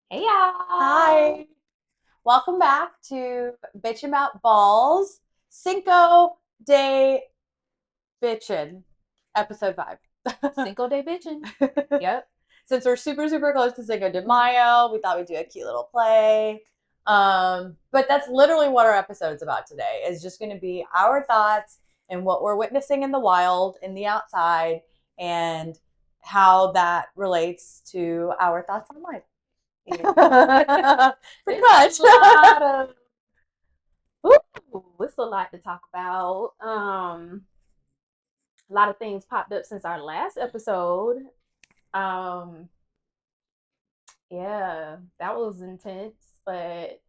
Hey y'all. Hi. Welcome back to Bitchin' About Balls, Cinco de Bitchin', episode 5. Cinco de bitchin'. Yep. Since we're super close to Cinco de Mayo, we thought we'd do a cute little play. But that's literally what our episode's about today. Is just going to be our thoughts and what we're witnessing in the wild, in the outside, and how that relates to our thoughts on life. Yeah. Pretty It's much. a lot of it's a lot to talk about. A lot of things popped up since our last episode. Um, yeah, that was intense, but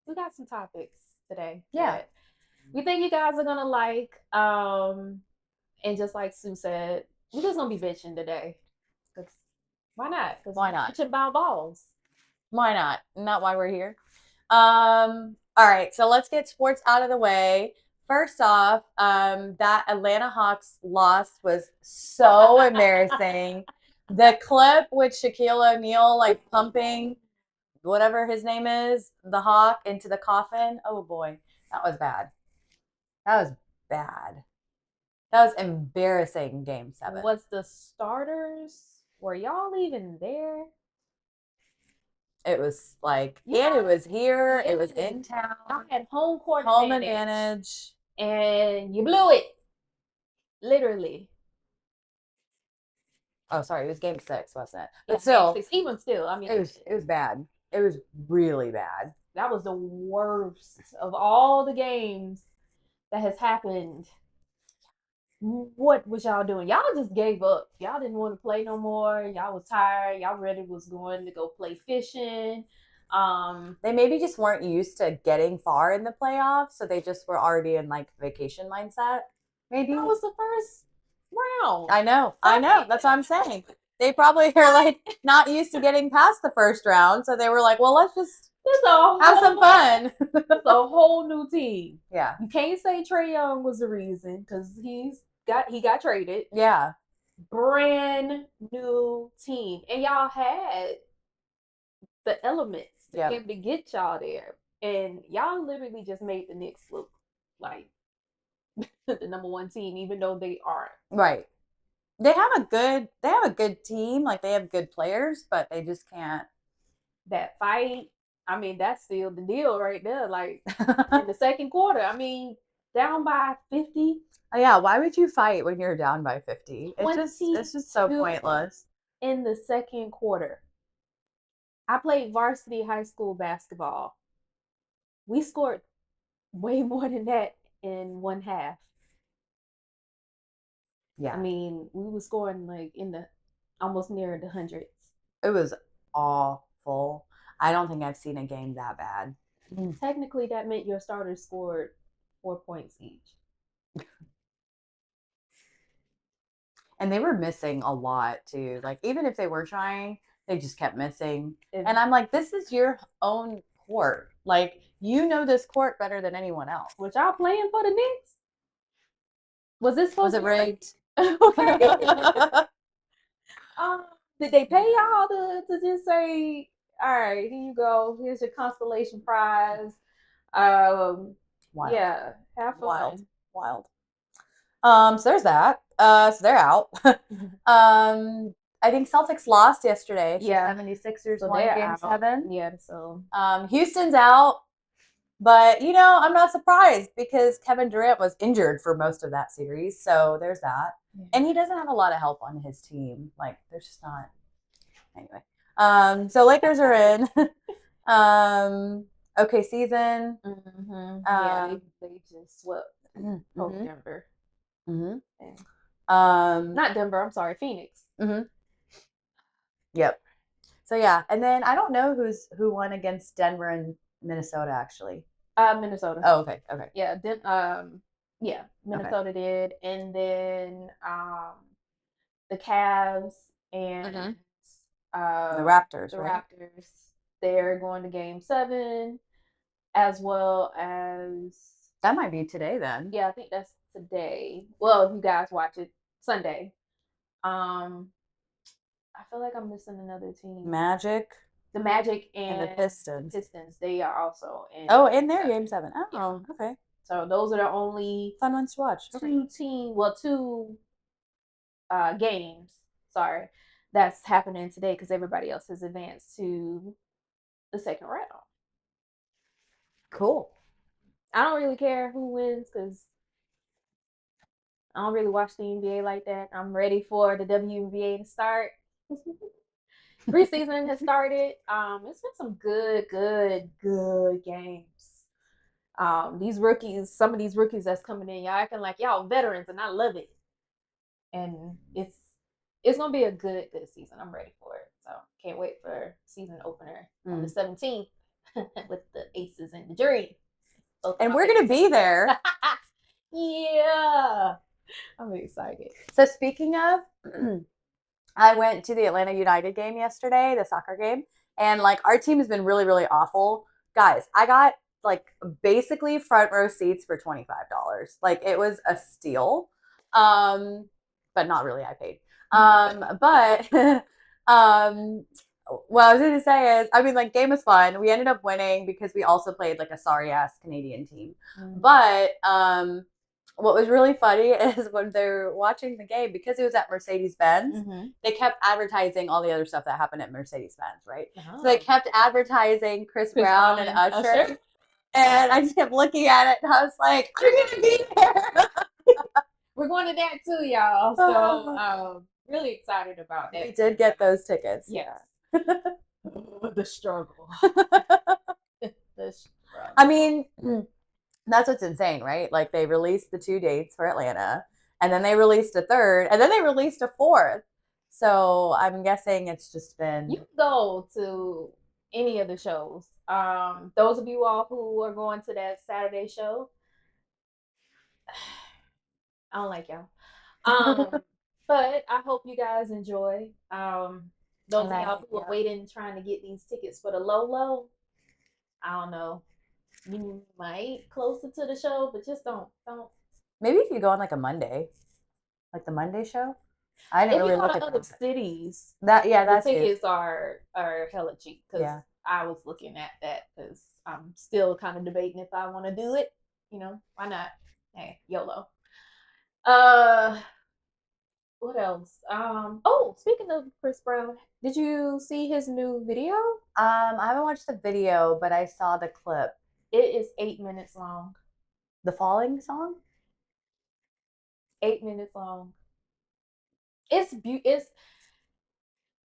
we got some topics today Yeah. that we think you guys are gonna like. And just like Sue said, we're just gonna be bitching today. Cause why not? Cause Why not? bitching about balls. Why not? Not why we're here. All right, so let's get sports out of the way. First off, that Atlanta Hawks loss was so embarrassing. The clip with Shaquille O'Neal like pumping whatever his name is, the Hawk into the coffin. Oh boy, that was bad. That was bad. That was embarrassing. Game 7. Was the starters, were y'all even there? It was like, You and it guys, was here. It was yes, in y'all town. had home court Home advantage, advantage. and you blew it, literally. Oh, sorry, it was game 6, wasn't it? Yeah, But game still, six. Even still, I mean, it was bad. It was really bad. that was the worst of all the games that has happened. What was y'all doing? Y'all just gave up. Y'all didn't want to play no more. Y'all was tired. Y'all ready was going to go play fishing. They maybe just weren't used to getting far in the playoffs, so they just were already in like vacation mindset. Maybe. That was the first round. I know. I know. Right. That's what I'm saying. They probably are like not used to getting past the first round, so they were like, "Well, let's just have some fun." It's a whole new team. Yeah. You can't say Trey Young was the reason because he got traded. Yeah. Brand new team, and y'all had the elements to be Yep. able to get y'all there, and y'all literally just made the Knicks look like the number one team, even though they aren't. Right. They have a good team, like they have good players, but they just can't. That fight, I mean, that's still the deal right there. Like in the second quarter, I mean, down by 50, Yeah, why would you fight when you're down by 50? It's just so 22 pointless. in the second quarter. I played varsity high school basketball. We scored way more than that in one half. I Yeah. mean, we were scoring like in the almost near the hundreds. It was awful. I don't think I've seen a game that bad. Technically, that meant your starters scored 4 points each. And they were missing a lot too. Like even if they were trying, they just kept missing. If, And I'm like, this is your own court. Like you know this court better than anyone else. was y'all playing for the Knicks? Was this Was supposed it to be rigged? okay? um, did they pay y'all to just say, all right, here you go, here's your constellation prize? Wild. Yeah, have Wild. fun. Wild. So there's that. So they're out. I think Celtics lost yesterday. So Yeah, 76ers so won they're game out. 7. Yeah, so Houston's out. But I'm not surprised because Kevin Durant was injured for most of that series. So there's that. yeah. And he doesn't have a lot of help on his team. Like there's just not anyway. So Lakers are in. Okay, season. Yeah, they just swept over Mm-hmm, Denver. mm-hmm. And Um, not Denver, I'm sorry, Phoenix. mm-hmm. Yep. So yeah, and then I don't know who won against Denver and Minnesota actually. Minnesota. Oh, okay, okay, Yeah, yeah, okay. Minnesota did, and then the Cavs Mm-hmm. and The uh Raptors, the right? Raptors. They're going to Game 7, as well as That might be today then. yeah, I think that's today. Well, if you guys watch it Sunday. Um, I feel like I'm missing another team. Magic. the Magic And and the Pistons. They are also in. Oh, in their Game 7. Oh, okay. So those are the only fun ones to watch. two games. Sorry, that's happening today because everybody else has advanced to the second round. Cool. I don't really care who wins because I don't really watch the NBA like that. I'm ready for the WNBA to start. Preseason has started. It's been some good games. These rookies, some of these rookies that's coming in, y'all acting like y'all veterans, and I love it. And it's gonna be a good season. I'm ready for it. So can't wait for season opener on the 17th with the Aces and the Dream. And we're gonna be there. Yeah, I'm excited. So speaking of, I went to the Atlanta United game yesterday, the soccer game, and like our team has been really, really awful. Guys, I got like basically front row seats for $25. Like it was a steal. But not really, I paid. But what I was gonna say is, I mean, like game was fun. We ended up winning because we also played like a sorry ass Canadian team. But what was really funny is when they're watching the game, because it was at Mercedes-Benz, they kept advertising all the other stuff that happened at Mercedes-Benz, right? So they kept advertising Chris Brown and Usher. And I just kept looking at it and I was like, I'm gonna be there. We're going to that too, y'all. So really excited about that. We did get those tickets. Yes. The struggle. The struggle. I mean, that's what's insane, right? Like they released the 2 dates for Atlanta, and then they released a third, and then they released a fourth. So I'm guessing it's just been. You can go to any of the shows. Those of you all who are going to that Saturday show, I don't like y'all. But I hope you guys enjoy. Those of y'all who are waiting, trying to get these tickets for the low, I don't know. You might closer to the show, but just don't. Maybe if you go on like a Monday, like the Monday show. I didn't really look at other cities. The tickets are hella cheap because I was looking at that because I'm still kind of debating if I want to do it. You know, why not? Hey, YOLO. What else? Oh, speaking of Chris Brown, did you see his new video? I haven't watched the video, but I saw the clip. It is 8 minutes long. The Falling song? 8 minutes long. It's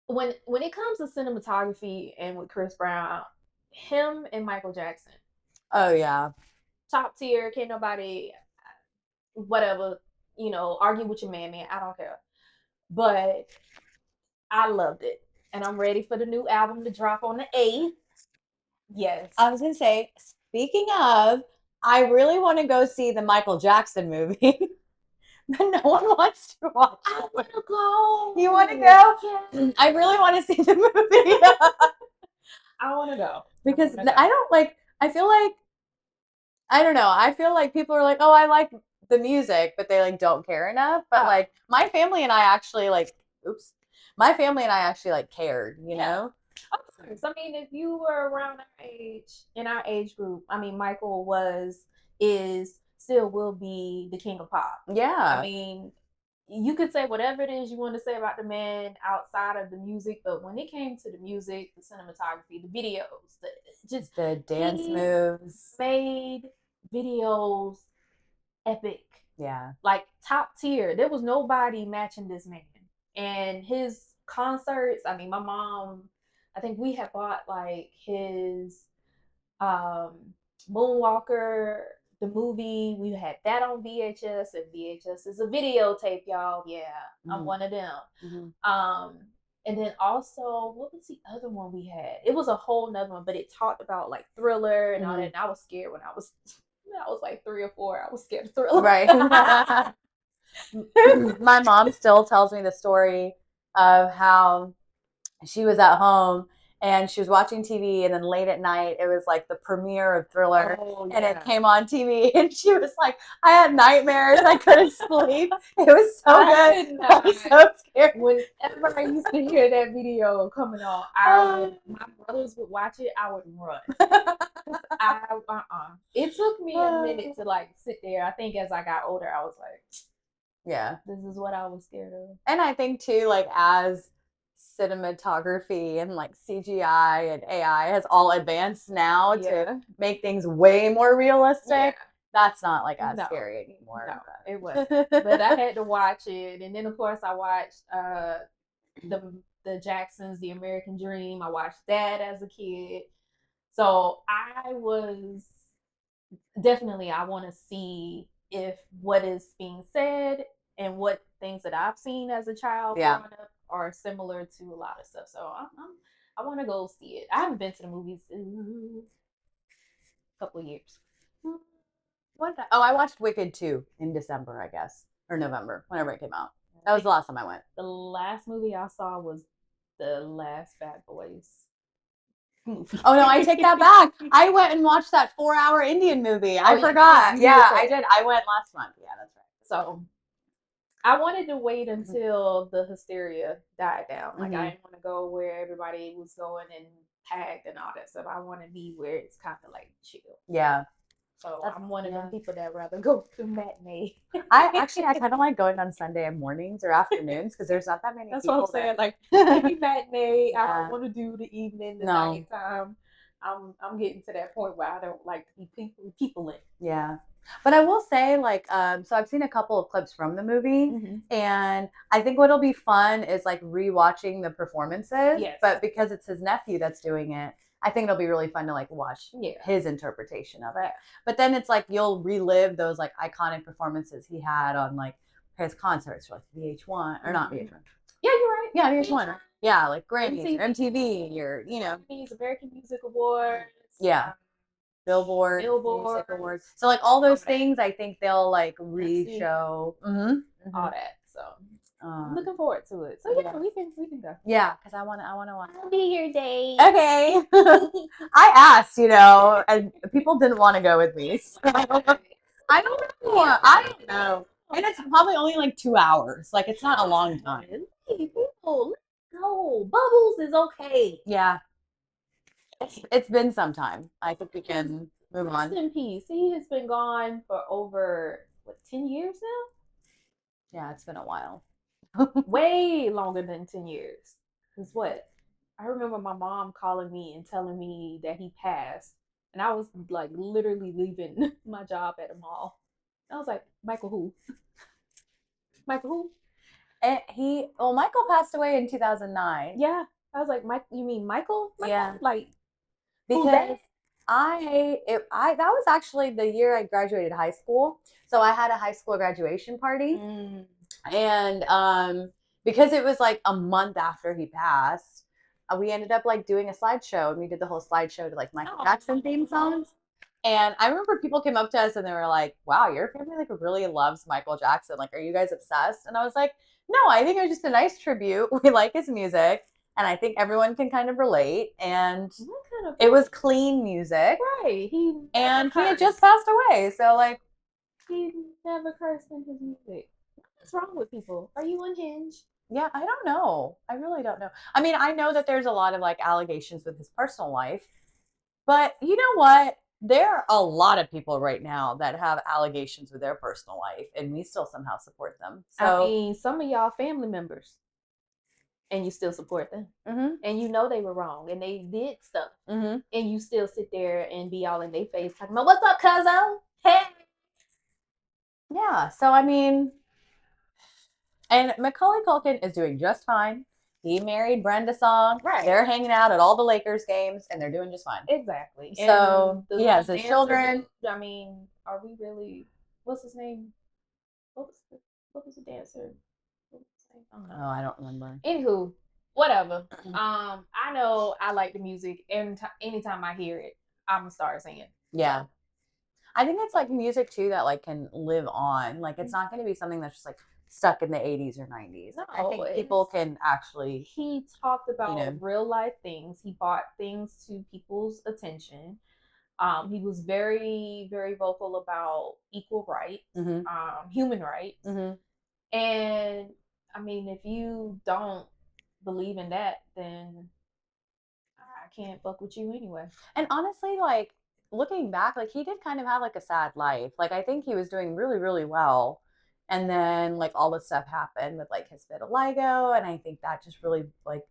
when it comes to cinematography and with Chris Brown, him and Michael Jackson. Oh yeah. Top tier, can't nobody whatever, argue with your man, I don't care. But I loved it. And I'm ready for the new album to drop on the 8th. Yes. I was gonna say, speaking of, I really want to go see the Michael Jackson movie. But no one wants to watch it. I want to go. You want to go? Yes. I really want to see the movie. I want to go. Because I don't like, I feel like, I don't know. I feel like people are like, oh, I like the music, but they like don't care enough. But like my family and I actually like, my family and I actually like cared, you know? Of course. I mean, if you were around our age, in our age group, I mean, Michael still will be the king of pop. Yeah. I mean, you could say whatever it is you want to say about the man outside of the music, but when it came to the music, the cinematography, the videos, just the dance moves, made videos epic. Yeah. Like top tier. There was nobody matching this man. And his concerts, I mean, my mom, I think we had bought like his Moonwalker, the movie. We had that on VHS, and VHS is a videotape, y'all. Yeah, I'm one of them. And then also, what was the other one we had? It was a whole nother one, but it talked about like Thriller and all that. And I was scared when I was like 3 or 4. I was scared of Thriller. Right. My mom still tells me the story of how she was at home and she was watching TV, and then late at night it was like the premiere of Thriller, and it came on TV, and she was like, I had nightmares, I couldn't sleep. It was so good. I was so scared. Whenever I used to hear that video coming on, my brothers would watch it, I would run. It took me a minute to like sit there. I think as I got older, I was like, yeah, this is what I was scared of. And I think too, like as cinematography and like CGI and AI has all advanced now to make things way more realistic. That's not like as scary anymore. No, it wasn't. But I had to watch it, and then of course I watched the Jacksons, The American Dream. I watched that as a kid, so I was definitely I want to see if what is being said and what things that I've seen as a child growing up are similar to a lot of stuff. So I want to go see it. I haven't been to the movies in a couple of years. I watched Wicked 2 in December, I guess, or November, whenever it came out. That was the last time I went. The last movie I saw was the last Bad Boys movie. Oh no, I take that back. I went and watched that 4-hour Indian movie. I forgot. Yeah, I did. I went last month. Yeah, that's right. So I wanted to wait until the hysteria died down. Like I didn't want to go where everybody was going and tagged and all that stuff. I want to be where it's kind of like chill. Yeah. So I'm one of them people that rather go to matinee. I kind of like going on Sunday mornings or afternoons because there's not that many. That's what I'm saying. Like matinee, I don't want to do the evening, the nighttime. I'm getting to that point where I don't like to be people in. Yeah. But I will say, like, so I've seen a couple of clips from the movie, and I think what'll be fun is like rewatching the performances. Yes. But because it's his nephew that's doing it, I think it'll be really fun to like watch his interpretation of it. But then it's like you'll relive those like iconic performances he had on like his concerts, like VH1 or not VH1. Yeah, you're right. Yeah, VH1. Yeah, like Grammys, MTV, or American Music Awards. Yeah. Billboard Music Awards. So like all those things, I think they'll like re-show all that. So I'm looking forward to it. So yeah, we can go. Yeah, because I want to watch. I'll be here, Dave. Okay. I asked, and people didn't want to go with me. So I don't know. And it's probably only like 2 hours. Like it's not a long time. Hey, people, let's go. Bubbles is okay. Yeah. It's been some time. I think we can move on. Rest in peace. He has been gone for over 10 years now? Yeah, it's been a while. Way longer than 10 years. Because I remember my mom calling me and telling me that he passed. And I was like literally leaving my job at a mall. I was like, Michael who? Michael who? And Michael passed away in 2009. Yeah. I was like, you mean Michael? Yeah. Like, because that was actually the year I graduated high school. So I had a high school graduation party. And because it was like a month after he passed, we ended up like doing a slideshow, and we did the whole slideshow to like Michael Jackson theme songs. And I remember people came up to us and they were like, wow, your family like really loves Michael Jackson. Like, are you guys obsessed? And I was like, no, I think it was just a nice tribute. We like his music. And I think everyone can kind of relate. And it was clean music. Right. He had just passed away. So like, he never cursed in his music. What's wrong with people? Are you unhinged? Yeah, I don't know. I really don't know. I mean, I know that there's a lot of like allegations with his personal life. But you know what? There are a lot of people right now that have allegations with their personal life, and we still somehow support them. So I mean, some of y'all family members, and you still support them, and you know they were wrong, and they did stuff, and you still sit there and be all in their face talking about, "What's up, cuzzo? Hey." Yeah. So I mean, and Macaulay Culkin is doing just fine. He married Brenda Song. Right. They're hanging out at all the Lakers games, and they're doing just fine. Exactly. So he has his children. I mean, are we really? What's his name? What was the dancer? Oh, I don't remember. Anywho, whatever. I know I like the music, and anytime I hear it, I'm gonna start singing. Yeah. I think it's like music too that like can live on. Like it's not going to be something that's just like stuck in the 80s or 90s. No, I think people can actually. He talked about know. real life things. He brought things to people's attention. He was very, very vocal about equal rights, human rights. And I mean, if you don't believe in that, then I can't fuck with you anyway. And honestly, like looking back, like he did kind of have like a sad life. Like I think he was doing really, really well. And then like all this stuff happened with like his vitiligo. And I think that just really like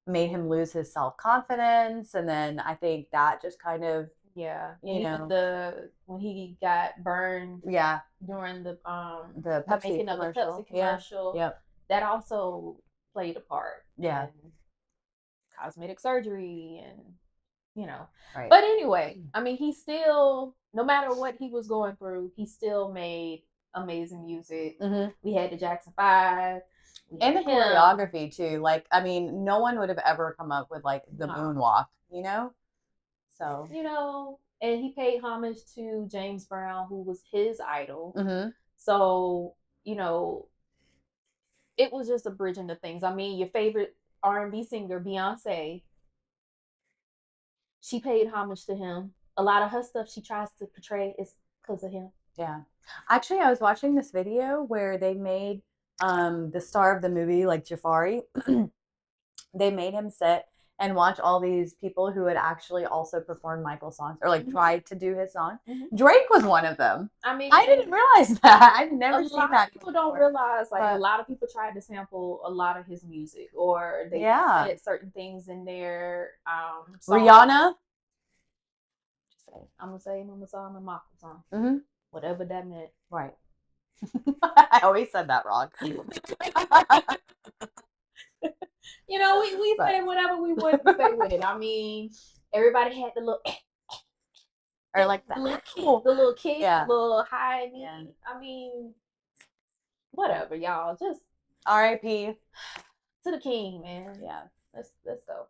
made him lose his self-confidence. And then I think that just kind of Yeah, you know the when he got burned, yeah, during the Pepsi making of the commercial. Pepsi commercial, Yep. that also played a part. Yeah. In cosmetic surgery and Right. But anyway, I mean, he still, no matter what he was going through, he still made amazing music. We had the Jackson 5. And the choreography too. Like, I mean, no one would have ever come up with like the moonwalk, you know? So, and he paid homage to James Brown, who was his idol. So, it was just a bridge into things. I mean, your favorite R&B singer, Beyonce, she paid homage to him. A lot of her stuff she tries to portray is because of him. Yeah. Actually, I was watching this video where they made the star of the movie, like Jafari, they made him sit and watch all these people who had actually also performed Michael's songs or like tried to do his song. Drake was one of them. I mean, I didn't realize that. I've never seen that. People don't realize, like, a lot of people tried to sample a lot of his music, or they said certain things in their Rihanna. I'm gonna say Mama Song and Michael song. Whatever that meant. Right. I always said that wrong. We say whatever we want to say with it. I mean, everybody had the little or like the little kick, yeah, little high. Yeah. I mean, whatever, y'all. Just R.I.P. to the king, man. Yeah. Let's go.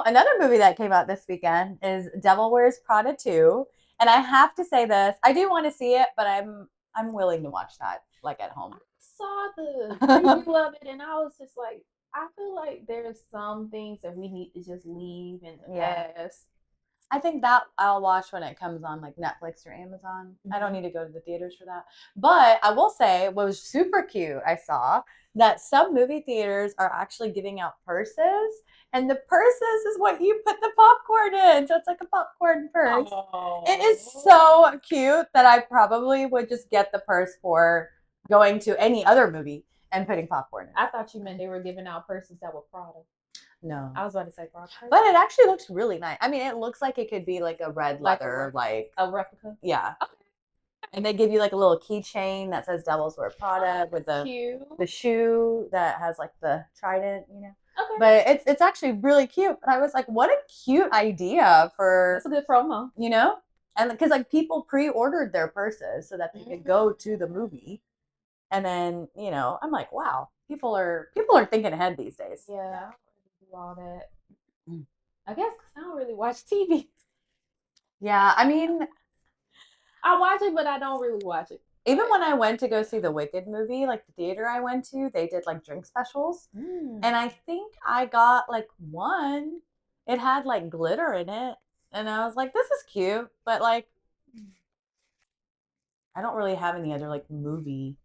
Another movie that came out this weekend is Devil Wears Prada 2. And I have to say this, I do want to see it, but I'm willing to watch that like at home. I saw the preview of it and I was just like, I feel like there's some things that we need to just leave in the past. I think that I'll watch when it comes on like Netflix or Amazon. I don't need to go to the theaters for that. But I will say what was super cute, I saw that some movie theaters are actually giving out purses. And the purses is what you put the popcorn in. So it's like a popcorn purse. Oh. It is so cute that I probably would just get the purse for going to any other movie and putting popcorn in. I thought you meant they were giving out purses that were Prada. No. I was about to say Prada. But it actually looks really nice. I mean, it looks like it could be like a red leather, like a replica. Yeah. Okay. And they give you like a little keychain that says Devils Wear Prada with the shoe that has like the trident, Okay. But it's actually really cute. And I was like, what a cute idea for. That's a good promo. And because like people pre-ordered their purses so that they could go to the movie. And then, I'm like, wow, people are thinking ahead these days. Yeah, I don't really do all that. I guess because I don't really watch TV. Yeah, I mean, I watch it, but I don't really watch it. Even when I went to go see the Wicked movie, like the theater I went to, they did like drink specials. And I think I got like one. It had like glitter in it. And I was like, this is cute. But like, I don't really have any other like movie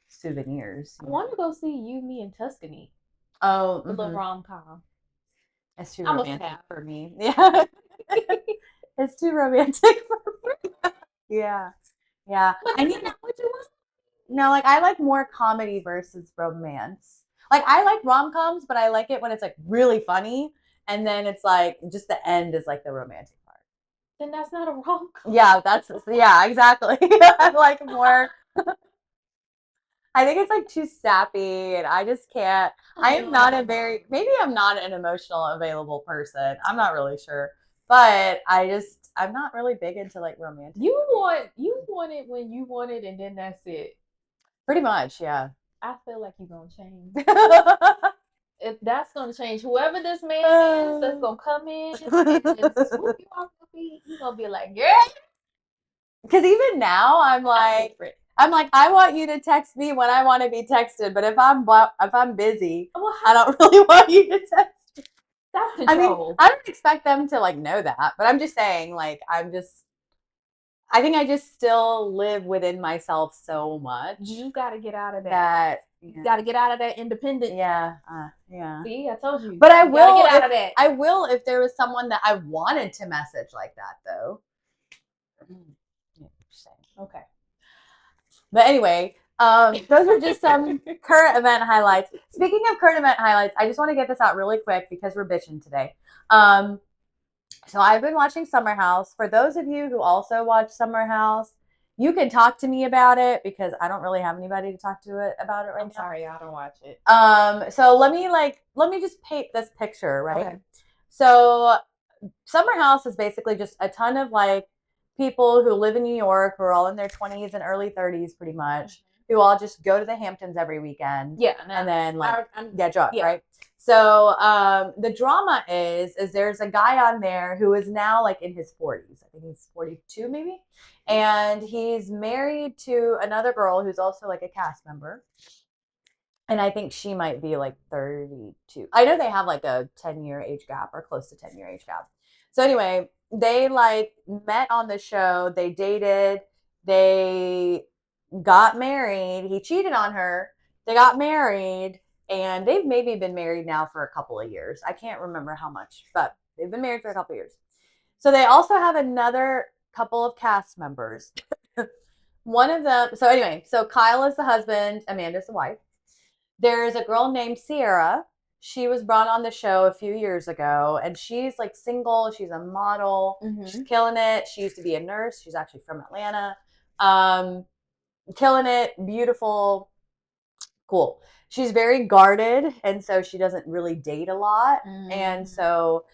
souvenirs. I want to go see You, Me, and Tuscany. Oh, the little rom-com. It's too romantic for me. Yeah. It's too romantic for me. Yeah. Yeah. But I know what you want. No, like I like more comedy versus romance. Like I like rom-coms, but I like it when it's like really funny. And then it's like just the end is like the romantic part. Then that's not a rom-com. Yeah, exactly. I like more. I think it's like too sappy and I just can't. I am not maybe I'm not an emotional available person. I'm not really sure. But I'm not really big into like romantic. You want it when you want it and then that's it. Pretty much, yeah. I feel like you're going to change. If that's going to change, whoever this man is that's going to come in and swoop you off your feet, you're going to be like, yeah. Because even now I'm like, I'm like, I want you to text me when I want to be texted, but if I'm busy, Well, I don't really want you to text. that's I mean, control. I don't expect them to like know that, but I'm just saying, like, I think I just still live within myself so much You got to get out of that. that You got to get out of that independent. yeah. See, I told you. But I You gotta will get out if of that. I will if there was someone that I wanted to message like that though. Okay. But anyway, those are just some current event highlights. Speaking of current event highlights, I just want to get this out really quick because we're bitching today. So I've been watching Summer House. For those of you who also watch Summer House, you can talk to me about it because I don't really have anybody to talk to it about it right now. I'm sorry, I don't watch it. So let me just paint this picture, right? Okay. So Summer House is basically just a ton of like people who live in New York who are all in their 20s and early 30s pretty much, who all just go to the Hamptons every weekend. Yeah. And then like get drunk, yeah. right? So the drama is there's a guy on there who is now like in his 40s. I think he's 42 maybe. And he's married to another girl who's also like a cast member. And I think she might be like 32. I know they have like a 10-year age gap or close to 10-year age gap. So anyway, they like met on the show, they dated, they got married. He cheated on her. They got married, and they've maybe been married now for a couple of years. I can't remember how much, but they've been married for a couple of years. So they also have another couple of cast members. One of them, so anyway, so Kyle is the husband, Amanda's the wife. There's a girl named Sierra. She was brought on the show a few years ago, and she's like single. She's a model. She's killing it. She used to be a nurse. She's actually from Atlanta. Killing it. Beautiful. Cool. She's very guarded, and so she doesn't really date a lot. And so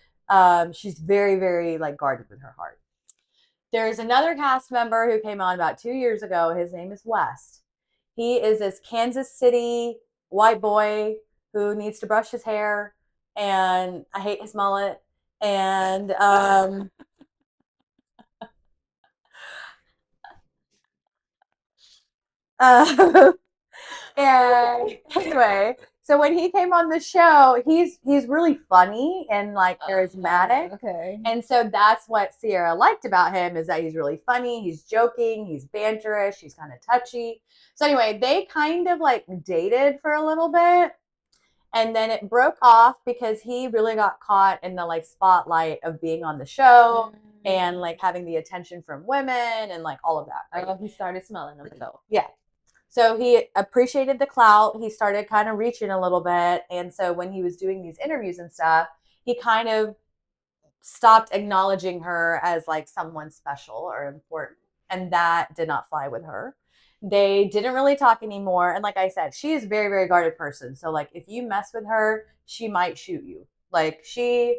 she's very, very like guarded with her heart. There's another cast member who came on about 2 years ago. His name is West. He is this Kansas City white boy who needs to brush his hair, and I hate his mullet. And and anyway, so when he came on the show, he's really funny and like charismatic. Okay. And so that's what Sierra liked about him is that he's really funny, he's joking, he's banterish, he's kind of touchy. So anyway, they kind of like dated for a little bit. And then it broke off because he really got caught in the like spotlight of being on the show and like having the attention from women and like all of that. Right? Oh, he started smelling them though. Yeah. So he appreciated the clout. He started kind of reaching a little bit. And so when he was doing these interviews and stuff, he kind of stopped acknowledging her as like someone special or important. And that did not fly with her. They didn't really talk anymore. And like I said, she is a very, very guarded person. So like if you mess with her, she might shoot you. She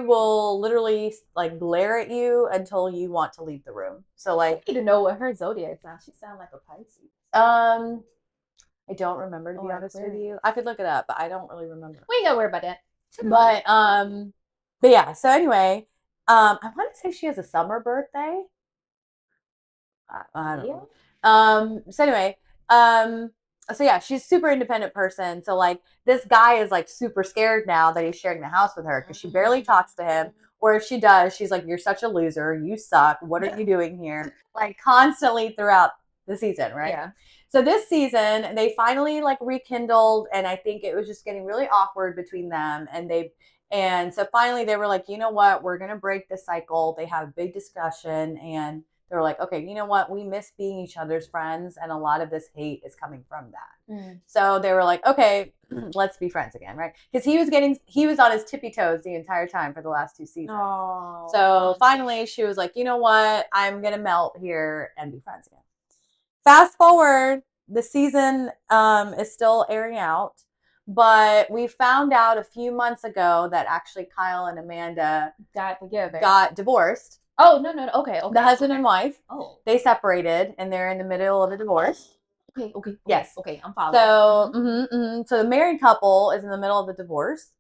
will literally like glare at you until you want to leave the room. So like I need to know what her zodiac sign. She sounds like a Pisces. I don't remember to be honest with you. I could look it up, but I don't really remember. We ain't gotta worry about that. But yeah, so anyway, I want to say she has a summer birthday. I don't know. So anyway, so yeah, she's a super independent person. So like this guy is like super scared now that he's sharing the house with her because she barely talks to him. Or if she does, she's like, "You're such a loser. You suck. What are you doing here?" Like constantly throughout the season, right? Yeah. So this season, they finally like rekindled, and I think it was just getting really awkward between them. And so finally they were like, you know what? We're gonna break the cycle. They have a big discussion, and they were like, okay, you know what? We miss being each other's friends, and a lot of this hate is coming from that. So they were like, okay, let's be friends again, right? Because he was on his tippy toes the entire time for the last 2 seasons. Oh. So finally she was like, you know what? I'm gonna melt here and be friends again. Fast forward, the season is still airing out, but we found out a few months ago that actually Kyle and Amanda got divorced. Oh, no. Okay. The husband and wife. Oh. They separated, and they're in the middle of a divorce. Okay. Yes. Okay, I'm following. So, so the married couple is in the middle of the divorce.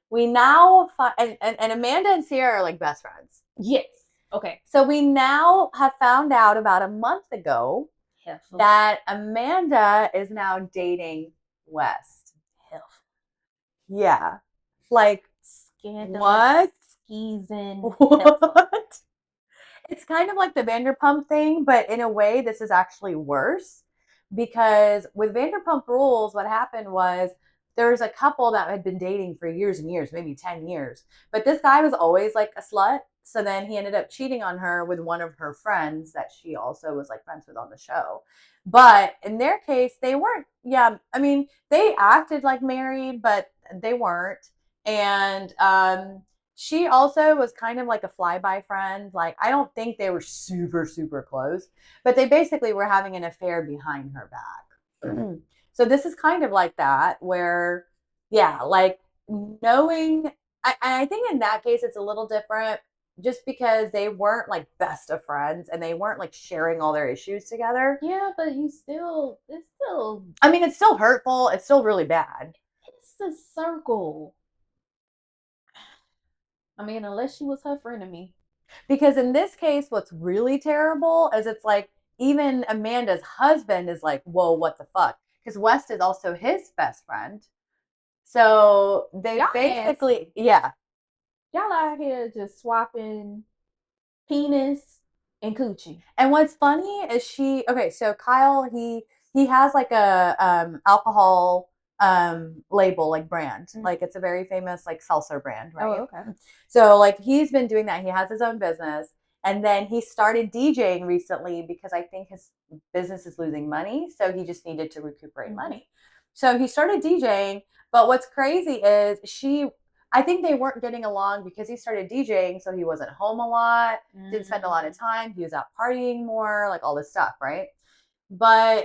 We now find, and Amanda and Sierra are like best friends. Yes. Okay. So we now have found out about a month ago Helpful. that Amanda is now dating West. Helpful. Yeah. Like, Scandalous. what? Skeezing. What? It's kind of like the Vanderpump thing, but in a way, this is actually worse because with Vanderpump Rules, what happened was there was a couple that had been dating for years and years, maybe 10 years, but this guy was always like a slut. So then he ended up cheating on her with one of her friends that she also was like friends with on the show. But in their case, they weren't, yeah, I mean, they acted like married, but they weren't. And she also was kind of like a flyby friend. Like, I don't think they were super, super close, but they basically were having an affair behind her back. So this is kind of like that, where, yeah, like knowing, I think in that case, it's a little different just because they weren't like best of friends and they weren't like sharing all their issues together. Yeah, but it's still, I mean, it's still hurtful. It's still really bad. it's a circle. I mean, unless she was her frenemy. Because in this case, what's really terrible is it's like even Amanda's husband is like, whoa, what the fuck? Because West is also his best friend. So they Y'all basically, nasty. yeah. Y'all out here just swapping penis and coochie. And what's funny is okay, so Kyle, he has like a alcohol label, like brand. Mm. Like it's a very famous like seltzer brand, right? Oh, okay. So like he's been doing that. He has his own business. And then he started DJing recently because I think his business is losing money. So he just needed to recuperate money. So he started DJing. But what's crazy is I think they weren't getting along because he started DJing. So he wasn't home a lot, didn't spend a lot of time. He was out partying more, like all this stuff, right?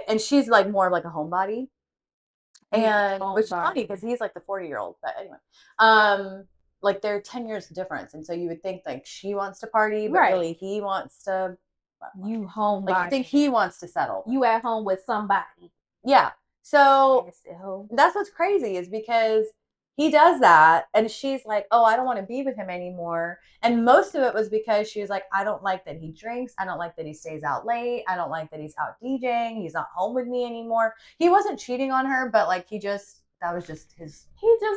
And she's like more of like a homebody. And which is funny because he's like the 40-year-old. But anyway, like they're 10 years difference, and so you would think like she wants to party, but really he wants to. You home, like you think he wants to settle. You at home with somebody. Yeah. So that's what's crazy is because he does that, and she's like, "Oh, I don't want to be with him anymore." And most of it was because she was like, "I don't like that he drinks. I don't like that he stays out late. I don't like that he's out DJing. He's not home with me anymore." He wasn't cheating on her, but like that was just his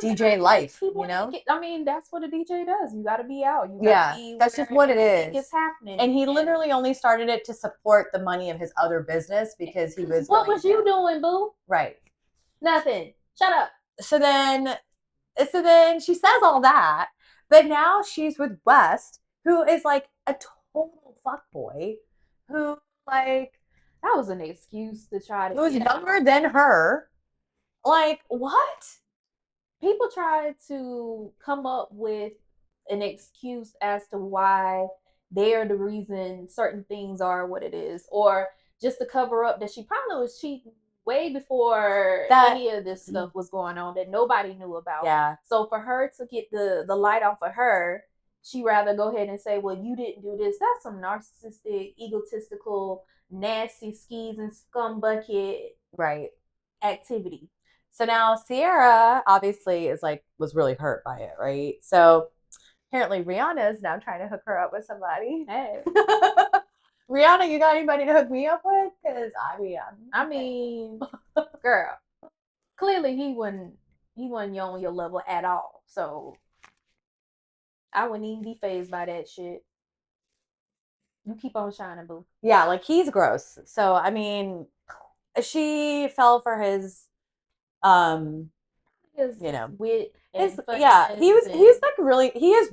DJ life, you know? I mean, that's what a DJ does. You got to be out. You yeah, be that's just what it is. It's happening. And he literally only started it to support the money of his other business because he was. What was you doing, boo? Right. Nothing. Shut up. So then she says all that, but now she's with West, who is like a total fuckboy, who like that was an excuse to try to. Who was younger than her. Like what? People try to come up with an excuse as to why they're the reason certain things are what it is, or just to cover up that she probably was cheating way before any of this stuff was going on that nobody knew about. Yeah. So for her to get the light off of her, she rather go ahead and say, well, you didn't do this. That's some narcissistic, egotistical, nasty skis and scumbucket activity. So now Sierra obviously was really hurt by it, right? So apparently Rihanna is now trying to hook her up with somebody. Hey. Rihanna, you got anybody to hook me up with? Because I mean, girl, clearly he wasn't on your level at all. So I wouldn't even be fazed by that shit. You keep on shining, boo. Yeah, like he's gross. So I mean, she fell for his wit. He's like he is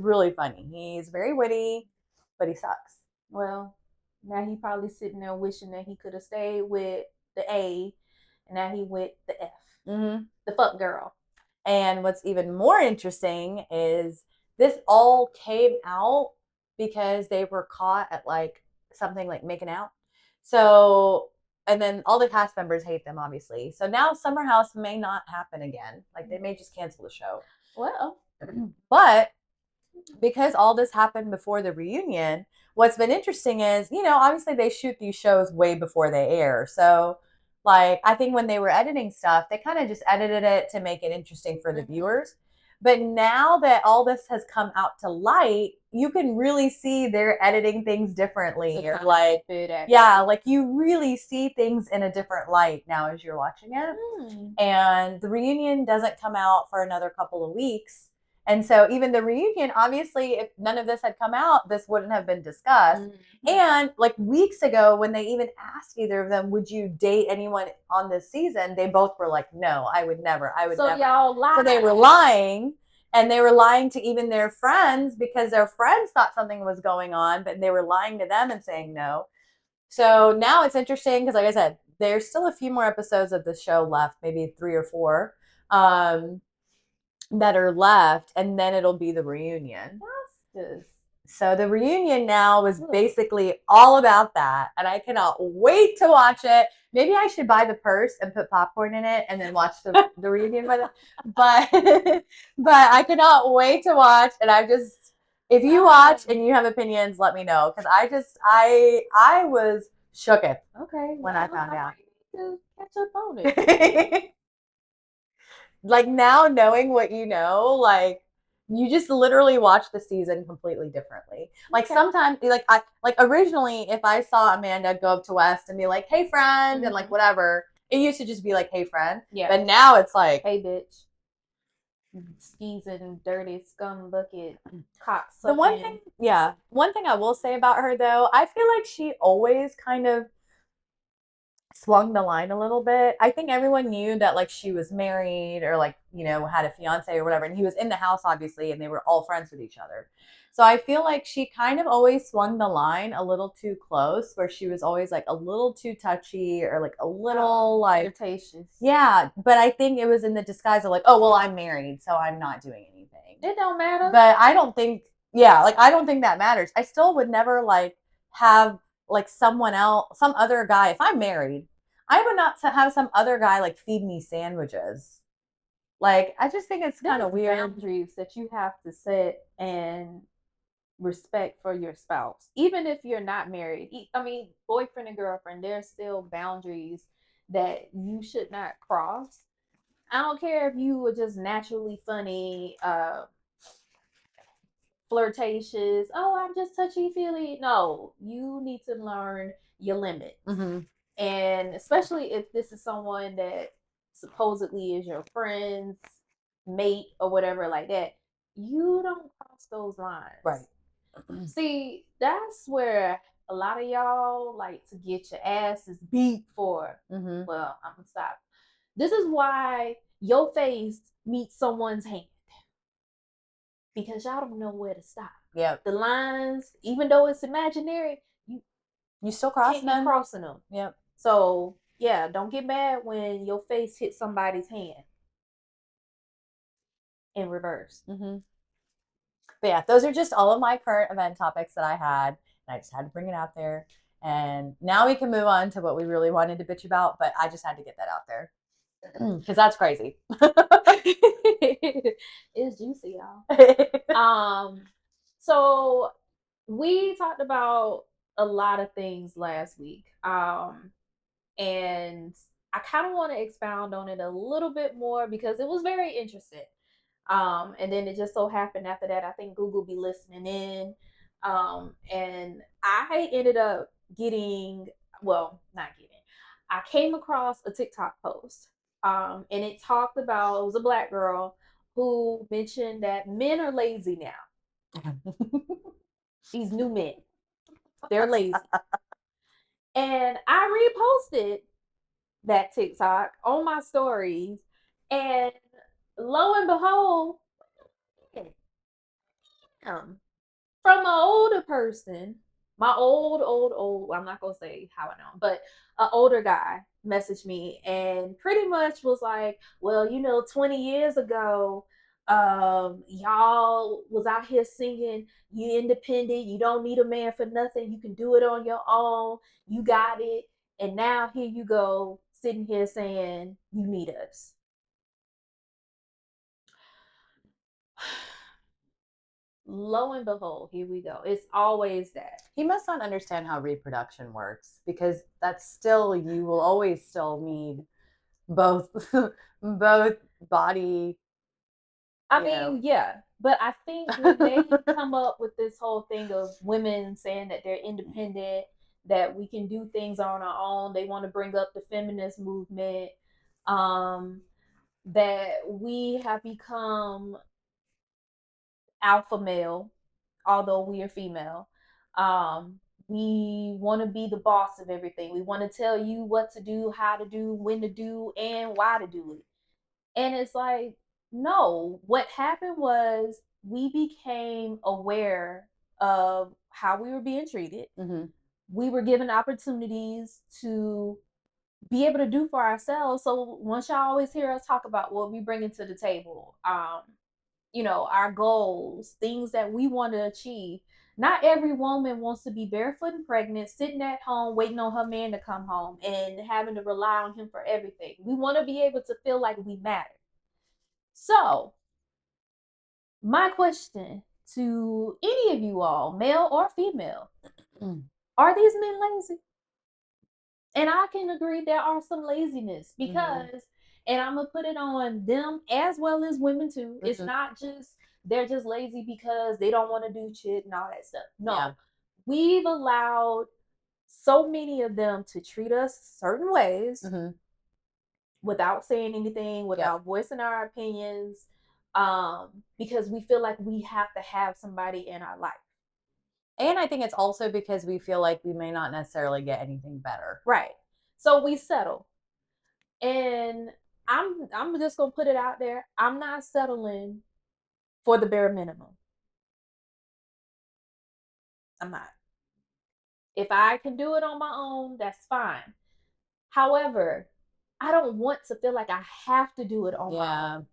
really funny. He's very witty, but he sucks. Well, now he probably sitting there wishing that he could have stayed with the A, and now he with the F. Mm-hmm. The fuck girl. And what's even more interesting is this all came out because they were caught at like something like making out. So, and then all the cast members hate them, obviously. So now Summer House may not happen again. Like they may just cancel the show. Well, but because all this happened before the reunion, what's been interesting is, obviously they shoot these shows way before they air. So like, I think when they were editing stuff, they kind of just edited it to make it interesting for the viewers. But now that all this has come out to light, you can really see they're editing things differently, or like, yeah, like you really see things in a different light now as you're watching it. And the reunion doesn't come out for another couple of weeks. And so even the reunion, obviously, if none of this had come out, this wouldn't have been discussed. And like weeks ago, when they even asked either of them, would you date anyone on this season? They both were like, no, I would never. I would never. Y'all lied. So they were lying. And they were lying to even their friends because their friends thought something was going on, but they were lying to them and saying no. So now it's interesting because, like I said, there's still a few more episodes of the show left, maybe 3 or 4. That are left, and then it'll be the reunion. So the reunion now was basically all about that, and I cannot wait to watch it. Maybe I should buy the purse and put popcorn in it and then watch the reunion with it. But I cannot wait to watch, and if you watch and you have opinions, let me know, because I was shooketh. Okay. When I found out. To catch up on it. Like now knowing what you know, like you just literally watch the season completely differently. Like sometimes like originally if I saw Amanda go up to West and be like, hey friend, and like whatever, it used to just be like, hey friend. Yeah. But now it's like, hey bitch. Skis and dirty scum bucket cocks. The one thing I will say about her though, I feel like she always kind of swung the line a little bit. I think everyone knew that like she was married or like, you know, had a fiance or whatever, and he was in the house obviously, and they were all friends with each other. So I feel like she kind of always swung the line a little too close, where she was always like a little too touchy or like a little like flirtatious. Yeah, but I think it was in the disguise of like, oh well, I'm married, so I'm not doing anything. It don't matter. But I don't think, I don't think that matters. I still would never like have like someone else, some other guy. If I'm married, I would not have some other guy like feed me sandwiches. Like, I just think it's kind of weird. Boundaries that you have to set and respect for your spouse, even if you're not married. I mean, boyfriend and girlfriend, there's still boundaries that you should not cross. I don't care if you were just naturally funny, flirtatious. Oh, I'm just touchy feely. No, you need to learn your limits. And especially if this is someone that supposedly is your friend's mate or whatever like that, you don't cross those lines. Right. See, that's where a lot of y'all like to get your asses beat for. Well, I'm gonna stop. This is why your face meets someone's hand, because y'all don't know where to stop. Yeah. The lines, even though it's imaginary, you still crossing them. Crossing them. Yep. So yeah, don't get mad when your face hits somebody's hand in reverse. But yeah, those are just all of my current event topics that I had, and I just had to bring it out there. And now we can move on to what we really wanted to bitch about, but I just had to get that out there because that's crazy. It's juicy, y'all. So we talked about a lot of things last week, and I kind of want to expound on it a little bit more because it was very interesting. And then it just so happened after that, I think Google be listening in. And I ended up getting, well, not getting, I came across a TikTok post. And it talked about, it was a Black girl who mentioned that men are lazy now. These new men, they're lazy. And I reposted that TikTok on my stories, and lo and behold, from an older person, my old, I'm not gonna say how I know, but an older guy messaged me and pretty much was like, well, 20 years ago, y'all was out here singing, you independent, you don't need a man for nothing, you can do it on your own, you got it. And now here you go, sitting here saying you need us. Lo and behold, here we go. It's always that. He must not understand how reproduction works, because that's still, you will always still need both body I you know. mean, yeah, but I think when they come up with this whole thing of women saying that they're independent, that we can do things on our own, they want to bring up the feminist movement, um, that we have become alpha male, although we are female. We want to be the boss of everything. We want to tell you what to do, how to do, when to do, and why to do it. And it's like, no, what happened was we became aware of how we were being treated. Mm-hmm. We were given opportunities to be able to do for ourselves. So once y'all always hear us talk about what we bring into the table, our goals, things that we want to achieve. Not every woman wants to be barefoot and pregnant, sitting at home waiting on her man to come home and having to rely on him for everything. We want to be able to feel like we matter. So, my question to any of you all, male or female, are these men lazy? And I can agree there are some laziness because, and I'm gonna put it on them as well as women too. It's not just they're just lazy because they don't want to do shit and all that stuff. No, yeah. We've allowed so many of them to treat us certain ways without saying anything, without voicing our opinions, because we feel like we have to have somebody in our life. And I think it's also because we feel like we may not necessarily get anything better. Right. So we settle. And I'm just gonna put it out there. I'm not settling for the bare minimum. I'm not. If I can do it on my own, that's fine. However, I don't want to feel like I have to do it on my own.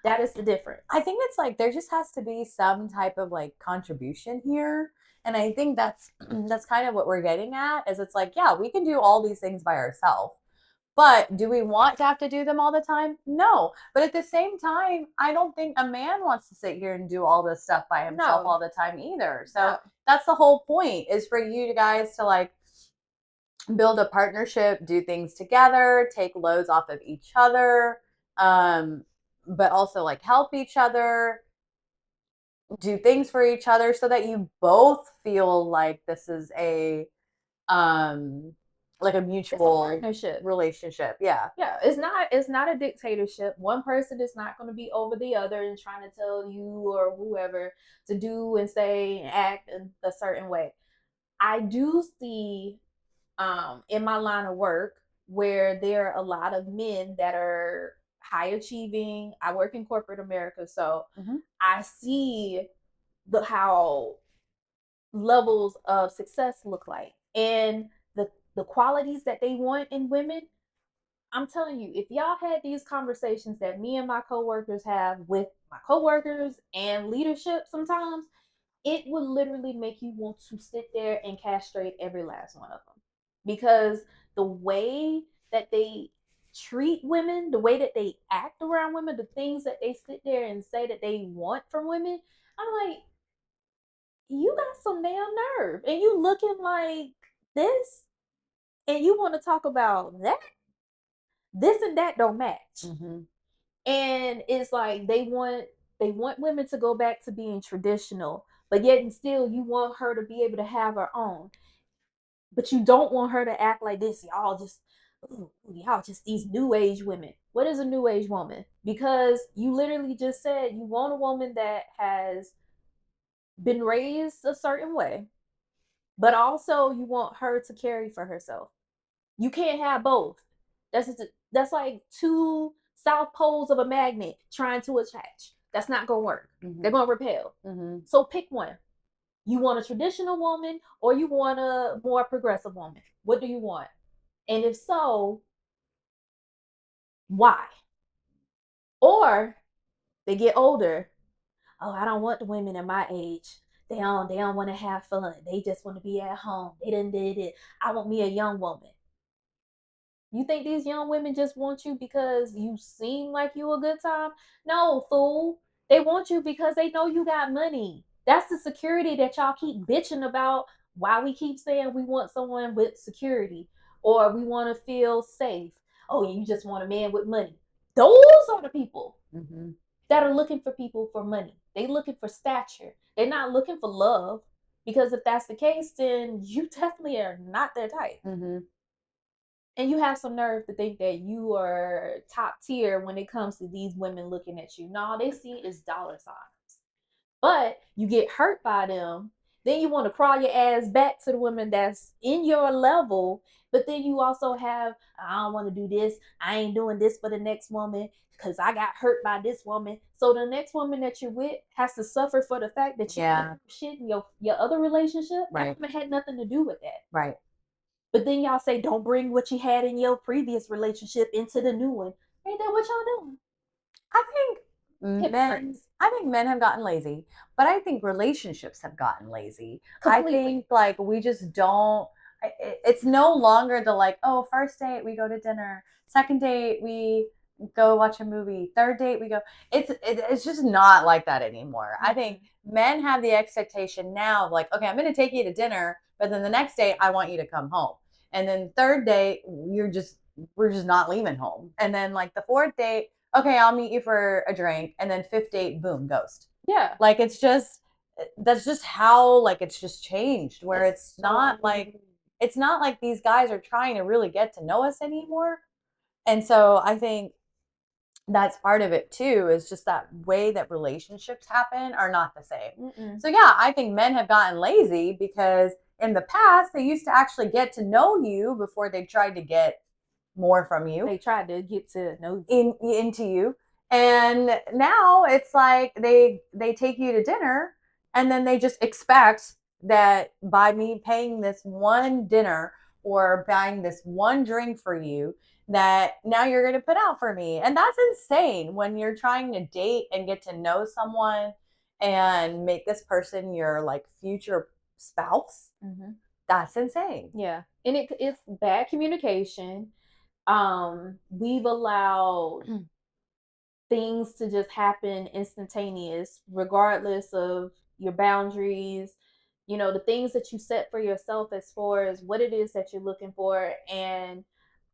That is the difference. I think it's like there just has to be some type of like contribution here. And I think that's kind of what we're getting at is it's like, yeah, we can do all these things by ourselves. But do we want to have to do them all the time? No. But at the same time, I don't think a man wants to sit here and do all this stuff by himself all the time either. So that's the whole point is for you guys to like build a partnership, do things together, take loads off of each other, but also like help each other, do things for each other so that you both feel like this is a like a mutual partnership relationship. Yeah. Yeah, it's not a dictatorship. One person is not going to be over the other and trying to tell you or whoever to do and say and act in a certain way. I do see in my line of work where there are a lot of men that are high achieving. I work in corporate America, so I see how levels of success look like and the qualities that they want in women. I'm telling you, if y'all had these conversations that me and my coworkers have with my coworkers and leadership sometimes, it would literally make you want to sit there and castrate every last one of them. Because the way that they treat women, the way that they act around women, the things that they sit there and say that they want from women, I'm like, you got some damn nerve. And you looking like this, and you want to talk about that? This and that don't match. And it's like they want women to go back to being traditional, but yet and still you want her to be able to have her own, but you don't want her to act like this. Y'all just these new age women. What is a new age woman? Because you literally just said you want a woman that has been raised a certain way, but also you want her to carry for herself. You can't have both. That's like two south poles of a magnet trying to attach. That's not gonna work. They're gonna repel. So pick one. You want a traditional woman or you want a more progressive woman? What do you want? And if so, why? Or they get older. Oh, I don't want the women in my age. They don't want to have fun. They just want to be at home. They didn't did it. I want me a young woman. You think these young women just want you because you seem like you a good time? No, fool. They want you because they know you got money. That's the security that y'all keep bitching about. Why we keep saying we want someone with security or we want to feel safe. Oh, you just want a man with money. Those are the people. that are looking for people for money. They looking for stature. They're not looking for love. Because if that's the case, then you definitely are not their type. Mm-hmm. And you have some nerve to think that you are top tier when it comes to these women looking at you. No, all they see is dollar signs. But you get hurt by them, then you want to crawl your ass back to the women that's in your level. But then you also have, I don't want to do this. I ain't doing this for the next woman because I got hurt by this woman. So the next woman that you're with has to suffer for the fact that you did shit in your other relationship. Right. That had nothing to do with that. Right. But then y'all say, don't bring what you had in your previous relationship into the new one. Ain't that what y'all doing? I think men have gotten lazy, but I think relationships have gotten lazy. Completely. I think like we just don't. It's no longer the like, oh, first date we go to dinner, second date we go watch a movie, third date we go. It's just not like that anymore. Mm-hmm. I think men have the expectation now of like, okay, I'm going to take you to dinner, but then the next day I want you to come home, and then third date we're just not leaving home, and then like the fourth date, okay, I'll meet you for a drink, and then fifth date, boom, ghost. Yeah. Like that's just how like it's just changed, where it's not like these guys are trying to really get to know us anymore. And so I think that's part of it too, is just that way that relationships happen are not the same. Mm-mm. So yeah, I think men have gotten lazy because in the past they used to actually get to know you before they tried to get more from you. They tried to get to know into you. And now it's like they take you to dinner and then they just expect that by me paying this one dinner or buying this one drink for you, that now you're going to put out for me. And that's insane when you're trying to date and get to know someone and make this person your like future spouse. Mm-hmm. That's insane. Yeah. And it's bad communication. We've allowed things to just happen instantaneous, regardless of your boundaries, you know, the things that you set for yourself as far as what it is that you're looking for. And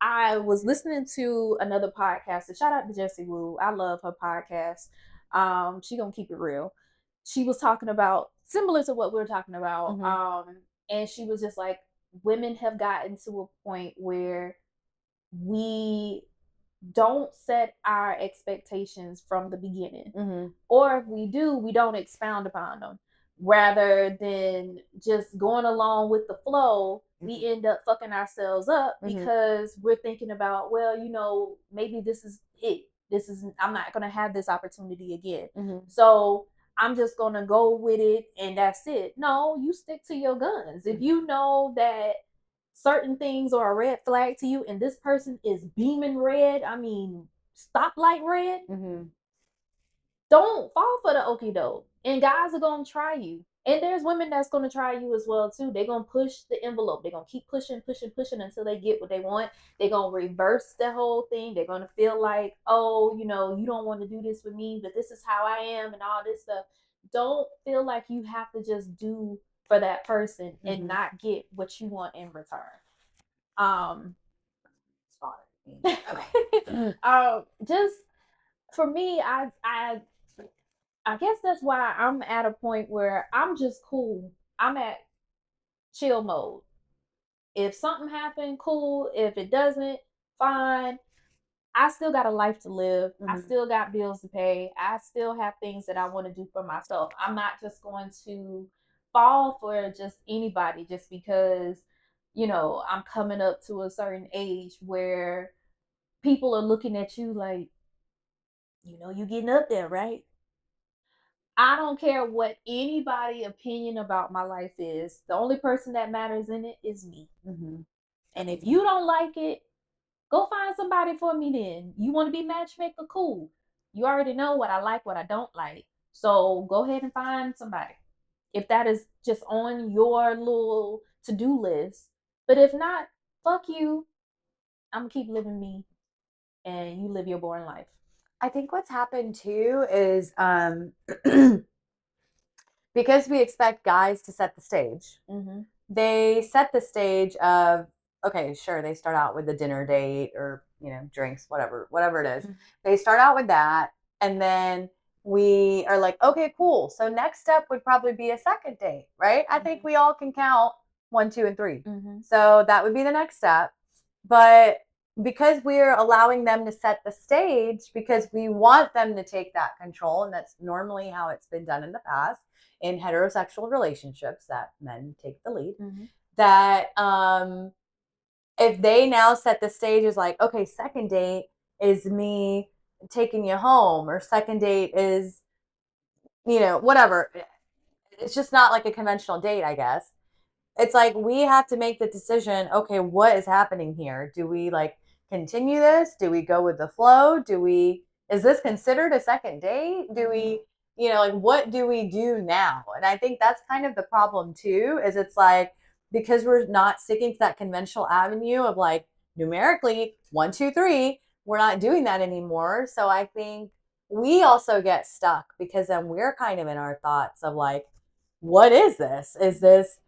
I was listening to another podcast, and shout out to Jessie Woo. I love her podcast. She gonna keep it real. She was talking about similar to what we're talking about. Mm-hmm. And she was just like, women have gotten to a point where we don't set our expectations from the beginning. Mm-hmm. Or if we do, we don't expound upon them. Rather than just going along with the flow, mm-hmm. we end up fucking ourselves up because mm-hmm. we're thinking about, well, you know, maybe this is it. I'm not going to have this opportunity again. Mm-hmm. So I'm just going to go with it and that's it. No, you stick to your guns. Mm-hmm. If you know that certain things are a red flag to you and this person is beaming red, I mean stoplight red, mm-hmm. don't fall for the okie doke. And guys are gonna try you, and there's women that's gonna try you as well too. They're gonna push the envelope. They're gonna keep pushing until they get what they want. They're gonna reverse the whole thing. They're gonna feel like, oh, you know, you don't want to do this with me, but this is how I am and all this stuff. Don't feel like you have to just do for that person mm-hmm. and not get what you want in return. Okay. Just for me, I guess that's why I'm at a point where I'm just cool. I'm at chill mode. If something happened, cool. If it doesn't, fine. I still got a life to live. Mm-hmm. I still got bills to pay. I still have things that I want to do for myself. I'm not just going to fall for just anybody just because, you know, I'm coming up to a certain age where people are looking at you like, you know, you getting up there, right? I don't care what anybody opinion about my life is. The only person that matters in it is me. Mm-hmm. And if you don't like it, go find somebody for me then. You want to be matchmaker? Cool. You already know what I like, what I don't like. So go ahead and find somebody. If that is just on your little to-do list. But if not, fuck you. I'm going to keep living me. And you live your boring life. I think what's happened too is because we expect guys to set the stage, mm-hmm. they set the stage of, okay, sure, they start out with a dinner date or, you know, drinks, whatever it is. Mm-hmm. They start out with that, and then we are like, okay, cool. So next step would probably be a second date, right? I think we all can count 1, 2, and 3. So that would be the next step. But because we're allowing them to set the stage, because we want them to take that control, and that's normally how it's been done in the past in heterosexual relationships, that men take the lead, that if they now set the stage as like, okay, second date is me taking you home, or second date is, whatever. It's just not like a conventional date, I guess. It's like we have to make the decision, okay, what is happening here? Do we like continue this? Do we go with the flow? Is this considered a second date? Do we, like what do we do now? And I think that's kind of the problem too, is it's like, because we're not sticking to that conventional avenue of like numerically 1, 2, 3, we're not doing that anymore. So I think we also get stuck because then we're kind of in our thoughts of like, what is this? Is this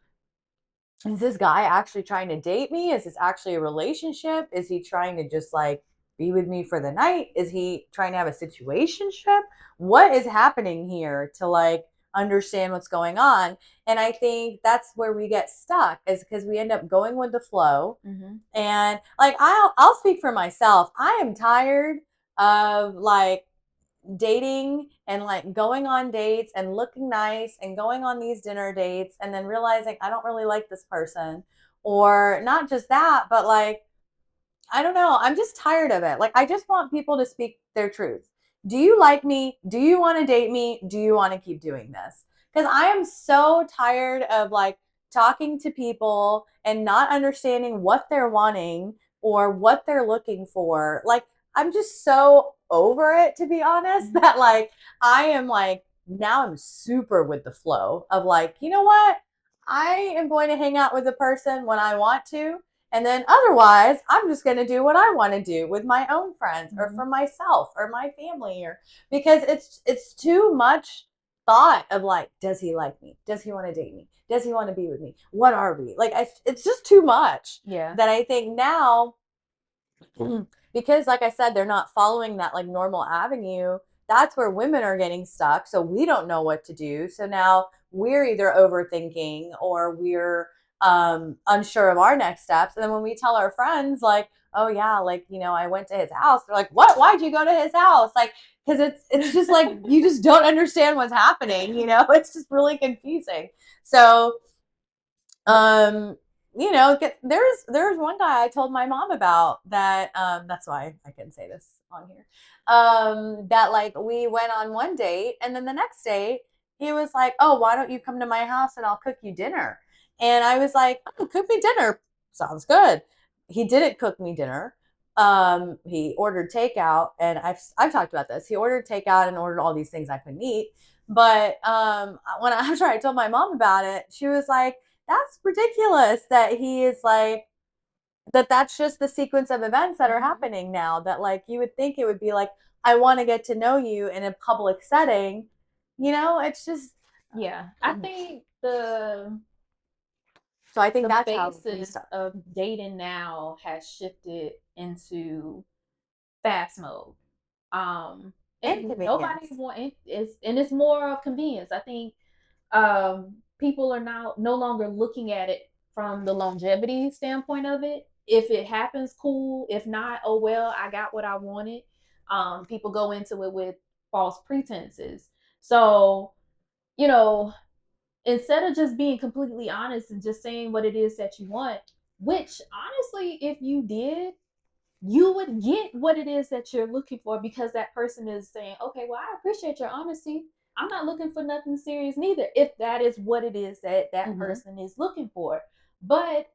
guy actually trying to date me? Is this actually a relationship? Is he trying to just like be with me for the night? Is he trying to have a situationship? What is happening here to like understand what's going on? And I think that's where we get stuck, is because we end up going with the flow. And like I'll speak for myself. I am tired of like dating and like going on dates and looking nice and going on these dinner dates and then realizing I don't really like this person. Or not just that, but like, I don't know, I'm just tired of it. Like, I just want people to speak their truth. Do you like me? Do you want to date me? Do you want to keep doing this? Because I am so tired of like talking to people and not understanding what they're wanting or what they're looking for. Like, I'm just so over it, to be honest, that like I am like, now I'm super with the flow of like, you know what? I am going to hang out with a person when I want to. And then otherwise, I'm just going to do what I want to do with my own friends or for myself or my family, or because it's too much thought of like, does he like me? Does he want to date me? Does he want to be with me? What are we? Like, it's just too much. Yeah. That I think now, because like I said, they're not following that like normal avenue. That's where women are getting stuck. So we don't know what to do. So now we're either overthinking or we're unsure of our next steps. And then when we tell our friends, like, oh yeah, like, I went to his house, they're like, what? Why'd you go to his house? Like, because it's just like you just don't understand what's happening, it's just really confusing. So um there's one guy I told my mom about that, that's why I can say this on here, that like we went on one date and then the next date he was like, oh, why don't you come to my house and I'll cook you dinner? And I was like, oh, cook me dinner, sounds good. He didn't cook me dinner. He ordered takeout, and I've talked about this. He ordered takeout and ordered all these things I couldn't eat. But when after I told my mom about it, she was like, that's ridiculous that he is like, that's just the sequence of events that are happening now, that like you would think it would be like, I want to get to know you in a public setting. It's just, Yeah. I think the so I think the that's how we basis start. of dating now has shifted into fast mode. And nobody Inconvenience. want it's more of convenience. I think people are now no longer looking at it from the longevity standpoint of it. If it happens, cool. If not, oh well, I got what I wanted. People go into it with false pretenses. So, you know, instead of just being completely honest and just saying what it is that you want, which honestly, if you did, you would get what it is that you're looking for, because that person is saying, okay, well, I appreciate your honesty. I'm not looking for nothing serious neither, if that is what it is that person is looking for. But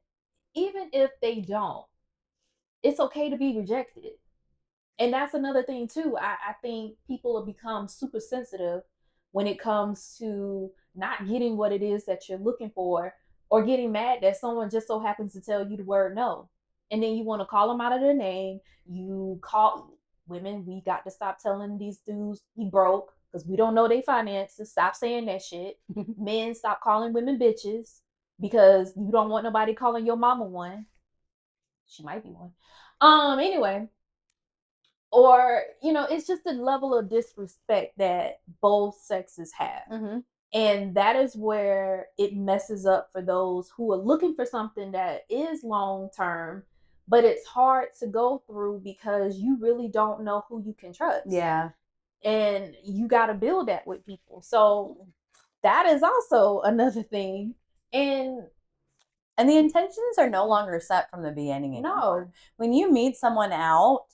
even if they don't, it's okay to be rejected. And that's another thing too. I think people have become super sensitive when it comes to not getting what it is that you're looking for, or getting mad that someone just so happens to tell you the word no. And then you want to call them out of their name. You call women, we got to stop telling these dudes he broke, because we don't know their finances. Stop saying that shit. Men, stop calling women bitches, because you don't want nobody calling your mama one. She might be one. Anyway, or it's just a level of disrespect that both sexes have. Mm-hmm. And that is where it messes up for those who are looking for something that is long term, but it's hard to go through because you really don't know who you can trust. Yeah. And you got to build that with people. So that is also another thing. And the intentions are no longer set from the beginning anymore. No. When you meet someone out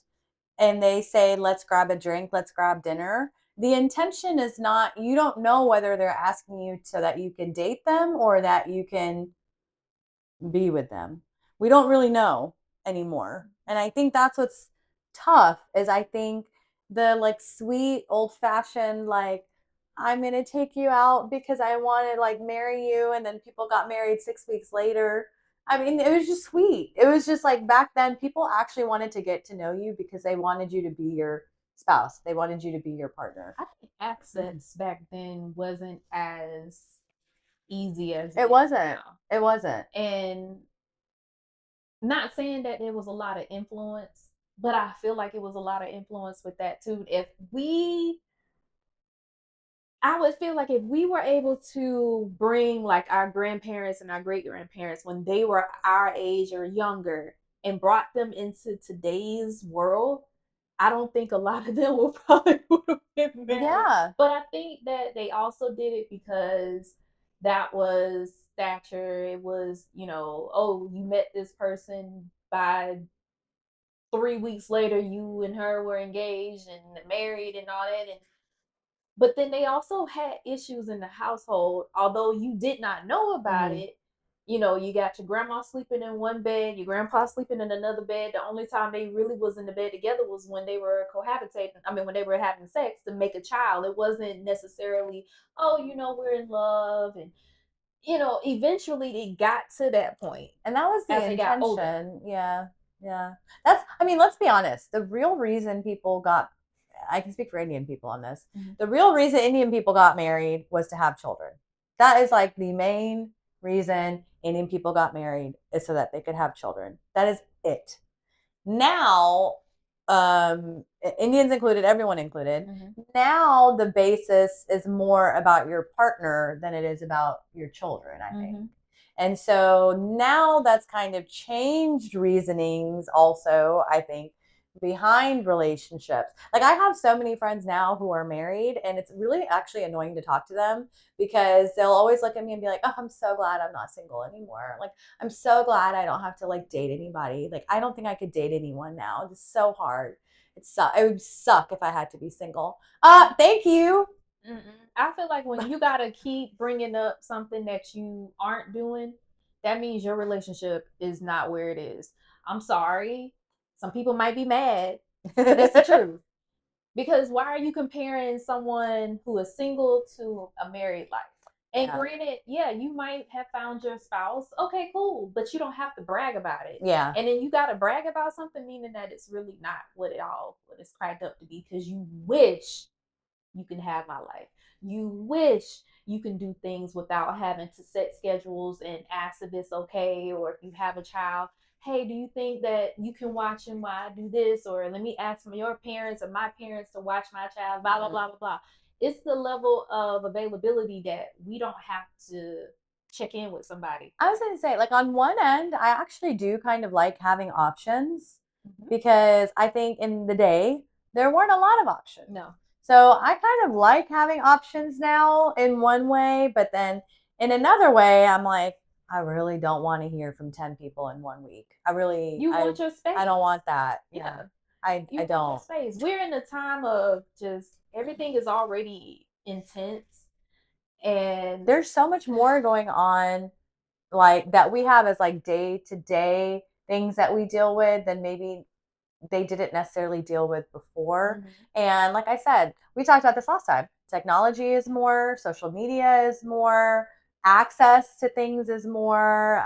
and they say, let's grab a drink, let's grab dinner, the intention is not, you don't know whether they're asking you so that you can date them or that you can be with them. We don't really know anymore. And I think that's what's tough is I think the like sweet old fashioned like I'm going to take you out because I want to like marry you and then people got married 6 weeks later. I mean, it was just sweet. It was just like back then people actually wanted to get to know you because they wanted you to be your spouse. They wanted you to be your partner. I think access back then wasn't as easy as It wasn't. now. It wasn't. And not saying that there was a lot of influence, but I feel like it was a lot of influence with that too. I would feel like if we were able to bring like our grandparents and our great grandparents when they were our age or younger and brought them into today's world, I don't think a lot of them would probably would have been married. Yeah. But I think that they also did it because that was stature. It was, oh, you met this person by 3 weeks later, you and her were engaged and married and all that. But then they also had issues in the household, although you did not know about it. You got your grandma sleeping in one bed, your grandpa sleeping in another bed. The only time they really was in the bed together was when they were cohabitating. I mean, when they were having sex to make a child. It wasn't necessarily, oh, we're in love. And, eventually it got to that point. And that was the as they got older. intention. Yeah. Yeah. I mean, let's be honest. The real reason people got, I can speak for Indian people on this. Mhm. The real reason Indian people got married was to have children. That is like the main reason Indian people got married is so that they could have children. That is it. Now, Indians included, everyone included. Now the basis is more about your partner than it is about your children, I think. And so now that's kind of changed reasonings also, I think, behind relationships. Like I have so many friends now who are married and it's really actually annoying to talk to them because they'll always look at me and be like, "Oh, I'm so glad I'm not single anymore. Like I'm so glad I don't have to like date anybody. Like I don't think I could date anyone now. It's so hard. It would suck if I had to be single." Thank you. I feel like when you gotta keep bringing up something that you aren't doing, that means your relationship is not where it is. I'm sorry. Some people might be mad, but it's the truth. Because why are you comparing someone who is single to a married life? And granted, you might have found your spouse. Okay, cool. But you don't have to brag about it. Yeah. And then you got to brag about something, meaning that it's really not what it's cracked up to be because you wish you can have my life. You wish you can do things without having to set schedules and ask if it's okay, or if you have a child, hey, do you think that you can watch him while I do this? Or let me ask from your parents or my parents to watch my child, blah, blah, blah, blah, blah. It's the level of availability that we don't have to check in with somebody. I was going to say, like, on one end, I actually do kind of like having options because I think in the day, there weren't a lot of options. No. So I kind of like having options now in one way, but then in another way, I'm like, I really don't want to hear from 10 people in 1 week. You want your space. I don't want that. Yeah. I don't. Space. We're in a time of just everything is already intense. And there's so much more going on like that we have as like day-to-day things that we deal with than maybe they didn't necessarily deal with before. And like I said, we talked about this last time. Technology is more, social media is more, access to things is more,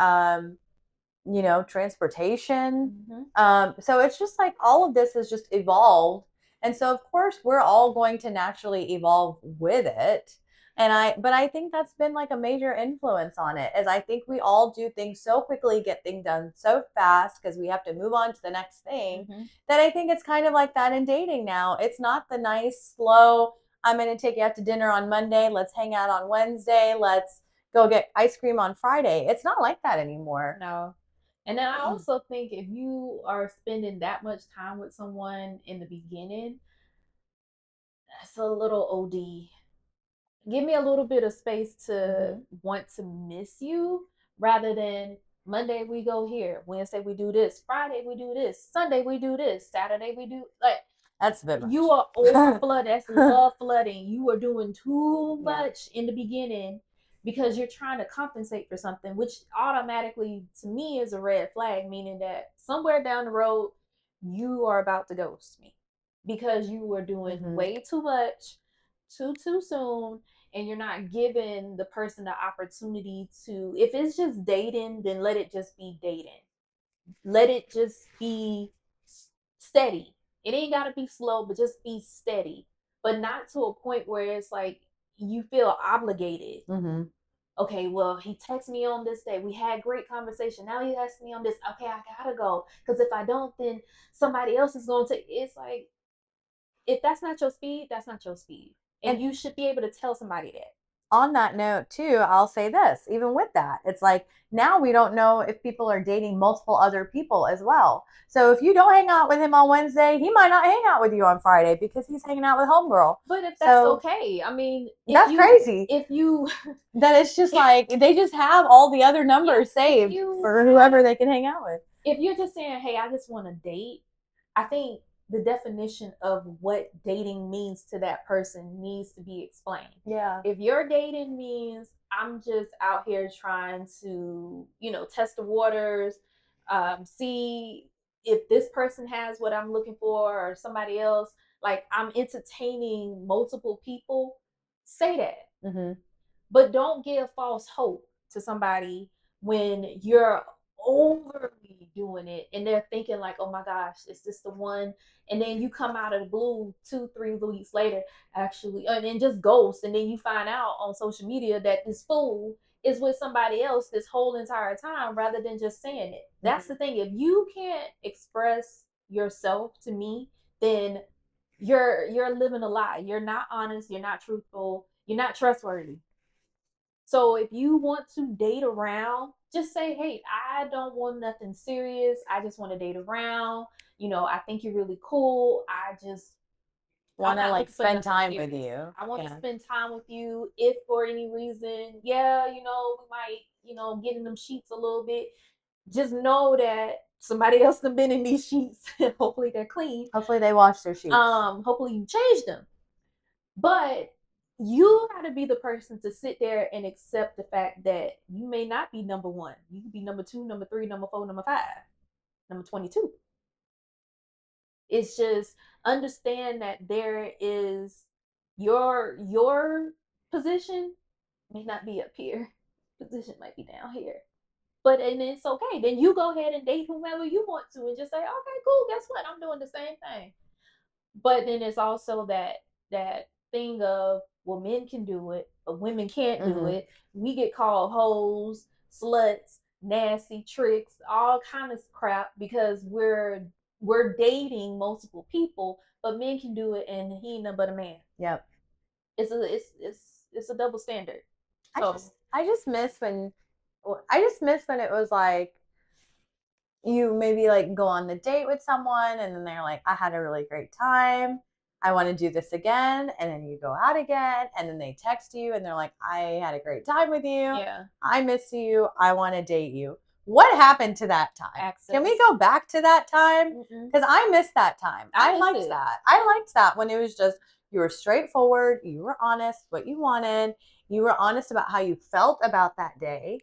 transportation. So it's just like all of this has just evolved. And so, of course, we're all going to naturally evolve with it. But I think that's been like a major influence on it, is I think we all do things so quickly, get things done so fast because we have to move on to the next thing, that I think it's kind of like that in dating now. It's not the nice, slow, I'm going to take you out to dinner on Monday, let's hang out on Wednesday, let's go get ice cream on Friday. It's not like that anymore. No. And then I also think if you are spending that much time with someone in the beginning, that's a little OD. Give me a little bit of space to want to miss you rather than Monday we go here, Wednesday we do this, Friday we do this, Sunday we do this, Saturday we do like that's a bit much. You are over flooding. That's love flooding. You are doing too much in the beginning because you're trying to compensate for something, which automatically to me is a red flag, meaning that somewhere down the road you are about to ghost me because you are doing way too much too soon, and you're not giving the person the opportunity to, if it's just dating, then let it just be dating. Let it just be steady. It ain't got to be slow, but just be steady. But not to a point where it's like you feel obligated. Okay, well, he texted me on this day. We had great conversation. Now he texts me on this. Okay, I gotta go. Because if I don't, then somebody else is going to. It's like, if that's not your speed, that's not your speed. And you should be able to tell somebody that. On that note, too, I'll say this, even with that, it's like now we don't know if people are dating multiple other people as well. So if you don't hang out with him on Wednesday, he might not hang out with you on Friday because he's hanging out with homegirl. But if that's okay, I mean, that's crazy. If you that it's just like they just have all the other numbers saved for whoever they can hang out with. If you're just saying, hey, I just want to date, I think the definition of what dating means to that person needs to be explained. Yeah. If your dating means I'm just out here trying to, test the waters, see if this person has what I'm looking for or somebody else, like I'm entertaining multiple people, say that. But don't give false hope to somebody when you're overly doing it and they're thinking like, oh my gosh, is this the one? And then you come out of the blue 2-3 weeks later, actually, and then just ghost, and then you find out on social media that this fool is with somebody else this whole entire time rather than just saying it. That's the thing. If you can't express yourself to me, then you're living a lie. You're not honest, you're not truthful, you're not trustworthy. So if you want to date around, just say, hey, I don't want nothing serious. I just want to date around. I think you're really cool. I just want to like spend time with you. I want to spend time with you. If for any reason, we might, get in them sheets a little bit. Just know that somebody else has been in these sheets. Hopefully they're clean. Hopefully they wash their sheets. Hopefully you changed them. But you got to be the person to sit there and accept the fact that you may not be number one. You could be number 2, number 3, number 4, number 5, number 22. It's just understand that there is your position may not be up here. Position might be down here. And it's okay. Then you go ahead and date whomever you want to and just say, okay, cool, guess what? I'm doing the same thing. But then it's also that thing of, well, men can do it, but women can't do it. We get called hoes, sluts, nasty tricks, all kind of crap because we're dating multiple people, but men can do it and he ain't nothing but a man. Yep. It's a double standard. So I just miss when it was like you maybe like go on the date with someone and then they're like, I had a really great time, I want to do this again, and then you go out again and then they text you and they're like, I had a great time with you, I miss you, I want to date you. What happened to that time? Access. Can we go back to that time? Because I miss that time. I liked that. I liked that when it was just, you were straightforward, you were honest what you wanted, you were honest about how you felt about that day.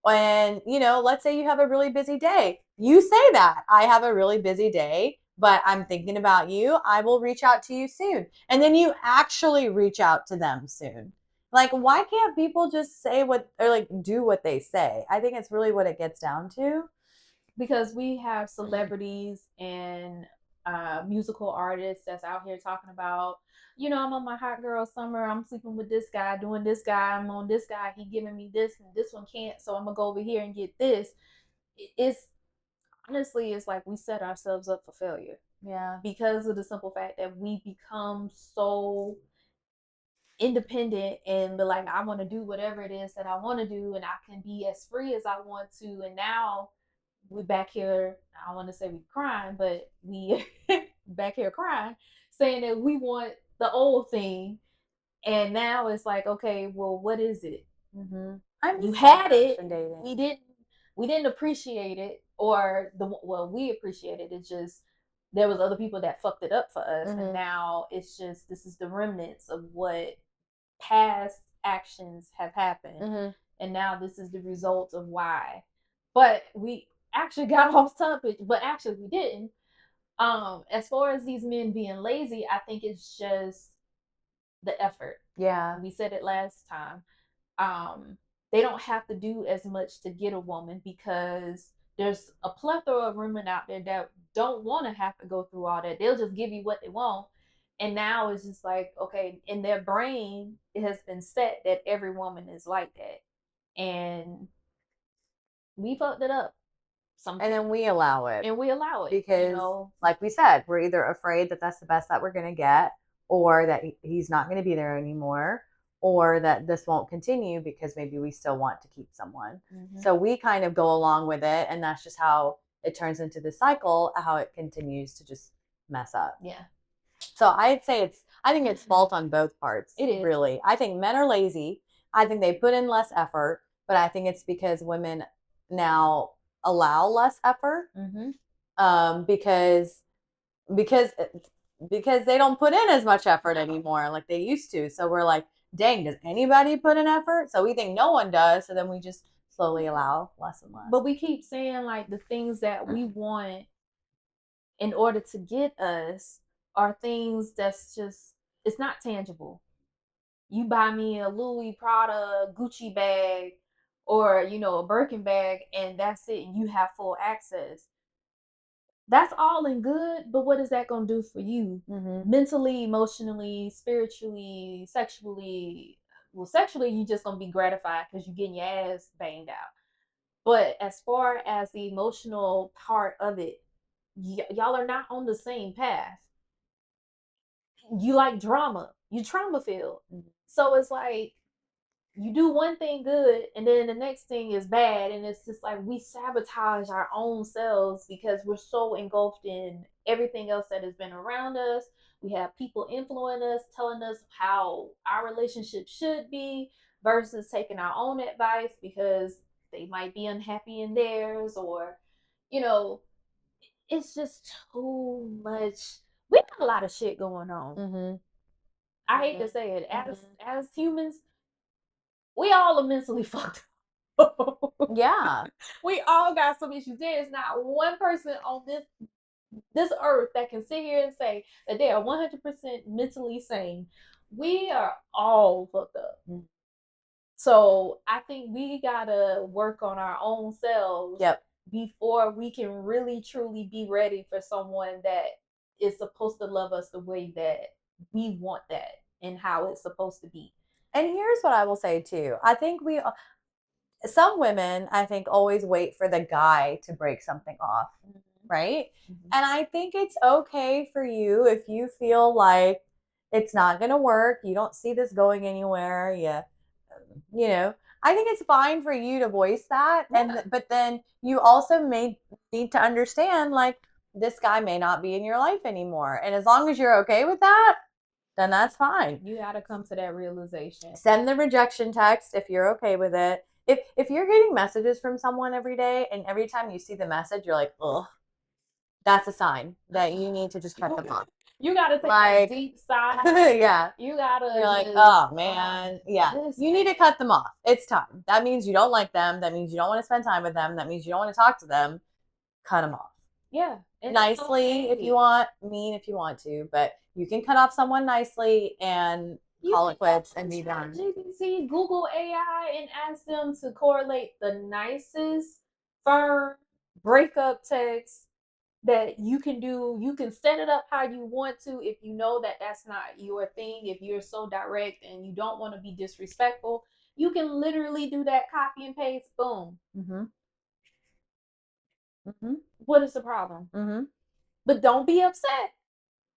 And, let's say you have a really busy day. You say that, I have a really busy day, but I'm thinking about you. I will reach out to you soon. And then you actually reach out to them soon. Like, why can't people just say do what they say? I think it's really what it gets down to. Because we have celebrities and musical artists that's out here talking about, you know, I'm on my hot girl summer. I'm sleeping with this guy, doing this guy. I'm on this guy. He giving me this, and this one can't. So I'm gonna go over here and get this. It's honestly, it's like we set ourselves up for failure. Yeah. Because of the simple fact that we become so independent and be like, I want to do whatever it is that I want to do, and I can be as free as I want to. And now we back here. I don't want to say we crying, but we back here crying, saying that we want the old thing, and now it's like, okay, well, what is it? Mm-hmm. You had it. We didn't appreciate it, or we appreciated it. Just there was other people that fucked it up for us, and now it's just this is the remnants of what past actions have happened, and now this is the result of why. But we actually got off topic, but actually we didn't. As far as these men being lazy, I think it's just the effort. Yeah. We said it last time. They don't have to do as much to get a woman because there's a plethora of women out there that don't want to have to go through all that. They'll just give you what they want. And now it's just like, okay, in their brain, it has been set that every woman is like that. And we fucked it up. And then we allow it. And we allow it. Because, you know, like we said, we're either afraid that that's the best that we're going to get, or that he's not going to be there anymore, or that this won't continue because maybe we still want to keep someone. So we kind of go along with it, and that's just how it turns into the cycle, how it continues to just mess up. Yeah. So I think it's fault on both parts. It is. Really. I think men are lazy. I think they put in less effort, but I think it's because women now allow less effort. Because they don't put in as much effort anymore like they used to. So we're like, dang, does anybody put in effort? So we think no one does. So then we just slowly allow less and less. But we keep saying like the things that we want in order to get us are things that's just, it's not tangible. You buy me a Louis Prada Gucci bag, or you know, a Birkin bag, and that's it, and you have full access. That's all in good, but what is that going to do for you mentally, emotionally, spiritually, sexually? Well, sexually, you're just going to be gratified because you're getting your ass banged out. But as far as the emotional part of it, y'all are not on the same path. You like drama, you trauma filled. So it's like you do one thing good and then the next thing is bad, and it's just like we sabotage our own selves because we're so engulfed in everything else that has been around us. We have people influencing us, telling us how our relationship should be versus taking our own advice because they might be unhappy in theirs, or you know, it's just too much. We got a lot of shit going on. I hate to say it. As humans, we all are mentally fucked up. Yeah. We all got some issues. There is not one person on this earth that can sit here and say that they are 100% mentally sane. We are all fucked up. So I think we gotta work on our own selves before we can really truly be ready for someone that is supposed to love us the way that we want that and how it's supposed to be. And here's what I will say too. I think some women, I think, always wait for the guy to break something off, right? And I think it's okay for you if you feel like it's not going to work, you don't see this going anywhere, you know, I think it's fine for you to voice that. But then you also may need to understand, like, this guy may not be in your life anymore. And as long as you're okay with that, then that's fine. You got to come to that realization. Send the rejection text if you're okay with it. If you're getting messages from someone every day, and every time you see the message, you're like, ugh, that's a sign that you need to just cut them off. You gotta take a deep sigh. Yeah. You gotta. You're like, oh man, yeah. You need to cut them off. It's time. That means you don't like them. That means you don't want to spend time with them. That means you don't want to talk to them. Cut them off. Yeah. Nicely if you want, mean if you want to, but you can cut off someone nicely and call it quits and be done. GPT, Google AI, and ask them to correlate the nicest, firm breakup text that you can do. You can set it up how you want to. If you know that that's not your thing, if you're so direct and you don't want to be disrespectful, you can literally do that, copy and paste, boom. Mm-hmm. Mm-hmm. What is the problem? Mm-hmm. But don't be upset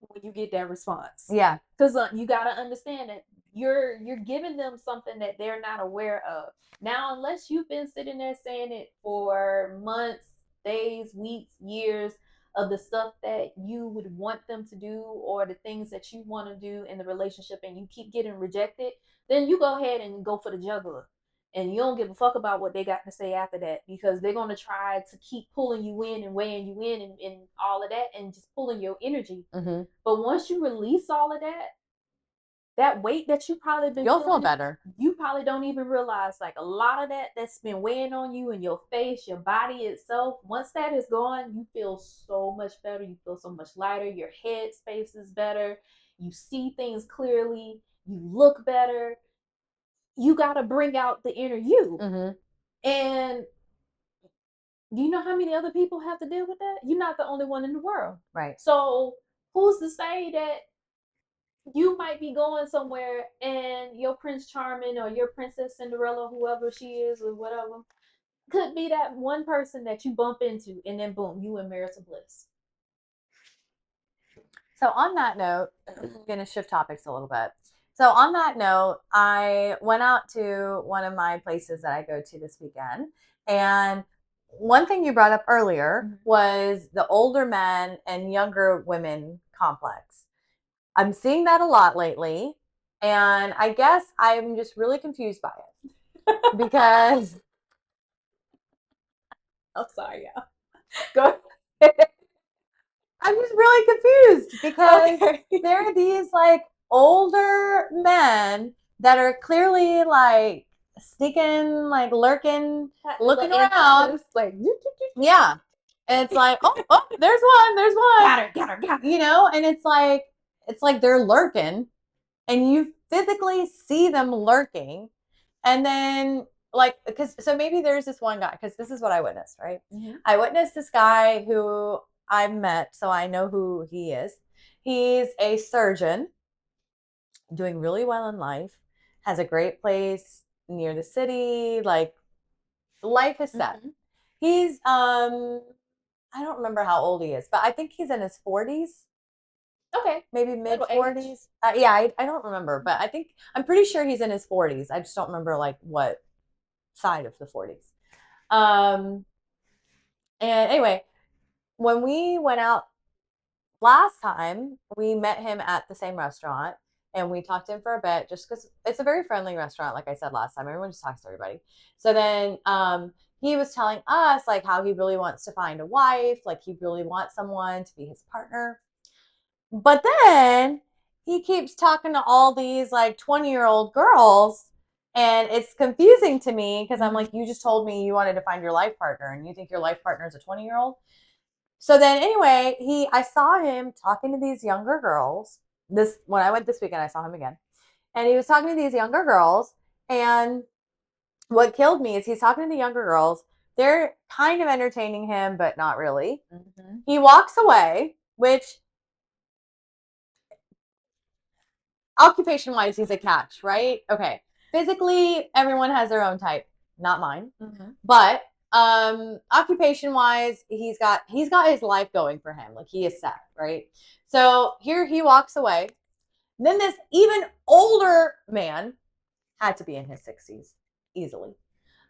when you get that response. Yeah. Because you got to understand that you're giving them something that they're not aware of. Now, unless you've been sitting there saying it for months, days, weeks, years, of the stuff that you would want them to do or the things that you want to do in the relationship, and you keep getting rejected, then you go ahead and go for the juggler. And you don't give a fuck about what they got to say after that, because they're going to try to keep pulling you in and weighing you in, and all of that, and just pulling your energy. Mm-hmm. But once you release all of that, that weight that you probably been You'll feel feeling, better. you probably don't even realize, like, a lot of that that's been weighing on you and your face, your body itself, once that is gone, you feel so much better. You feel so much lighter. Your head space is better. You see things clearly. You look better. You got to bring out the inner you. Mm-hmm. And do you know how many other people have to deal with that? You're not the only one in the world. Right. So who's to say that you might be going somewhere and your Prince Charming or your Princess Cinderella, whoever she is or whatever, could be that one person that you bump into, and then boom, you in marital bliss. So on that note, I'm going to shift topics a little bit. So on that note, I went out to one of my places that I go to this weekend, and one thing you brought up earlier was the older men and younger women complex. I'm seeing that a lot lately, and I guess I'm just really confused by it because I'm sorry, y'all. Go ahead. I'm just really confused because there are these like older men that are clearly like sneaking, like lurking, looking around. Like, yeah. And it's like, oh, there's one. Got her. You know, and it's like they're lurking and you physically see them lurking. And then like, because so maybe there's this one guy, because this is what I witnessed, right? Mm-hmm. I witnessed this guy who I met, so I know who he is. He's a surgeon doing really well in life, has a great place near the city, like life is set. Mm-hmm. He's I don't remember how old he is, but I think he's in his 40s. Okay. Maybe mid 40s. Yeah, I don't remember, but I'm pretty sure he's in his 40s. I just don't remember like what side of the 40s. And anyway, when we went out last time, we met him at the same restaurant and we talked to him for a bit just because it's a very friendly restaurant. Like I said last time, everyone just talks to everybody. So then he was telling us like how he really wants to find a wife, like he really wants someone to be his partner. But then he keeps talking to all these like 20-year-old girls, and it's confusing to me because I'm like, you just told me you wanted to find your life partner and you think your life partner is a 20-year-old. So then anyway, I saw him talking to these younger girls. When I went this weekend, I saw him again. And he was talking to these younger girls, and what killed me is he's talking to the younger girls. They're kind of entertaining him, but not really. Mm-hmm. He walks away, which occupation-wise, he's a catch, right? Okay. Physically, everyone has their own type, not mine. Mm-hmm. But occupation-wise, he's got his life going for him. Like he is set, right? So here he walks away. Then this even older man, had to be in his 60s, easily,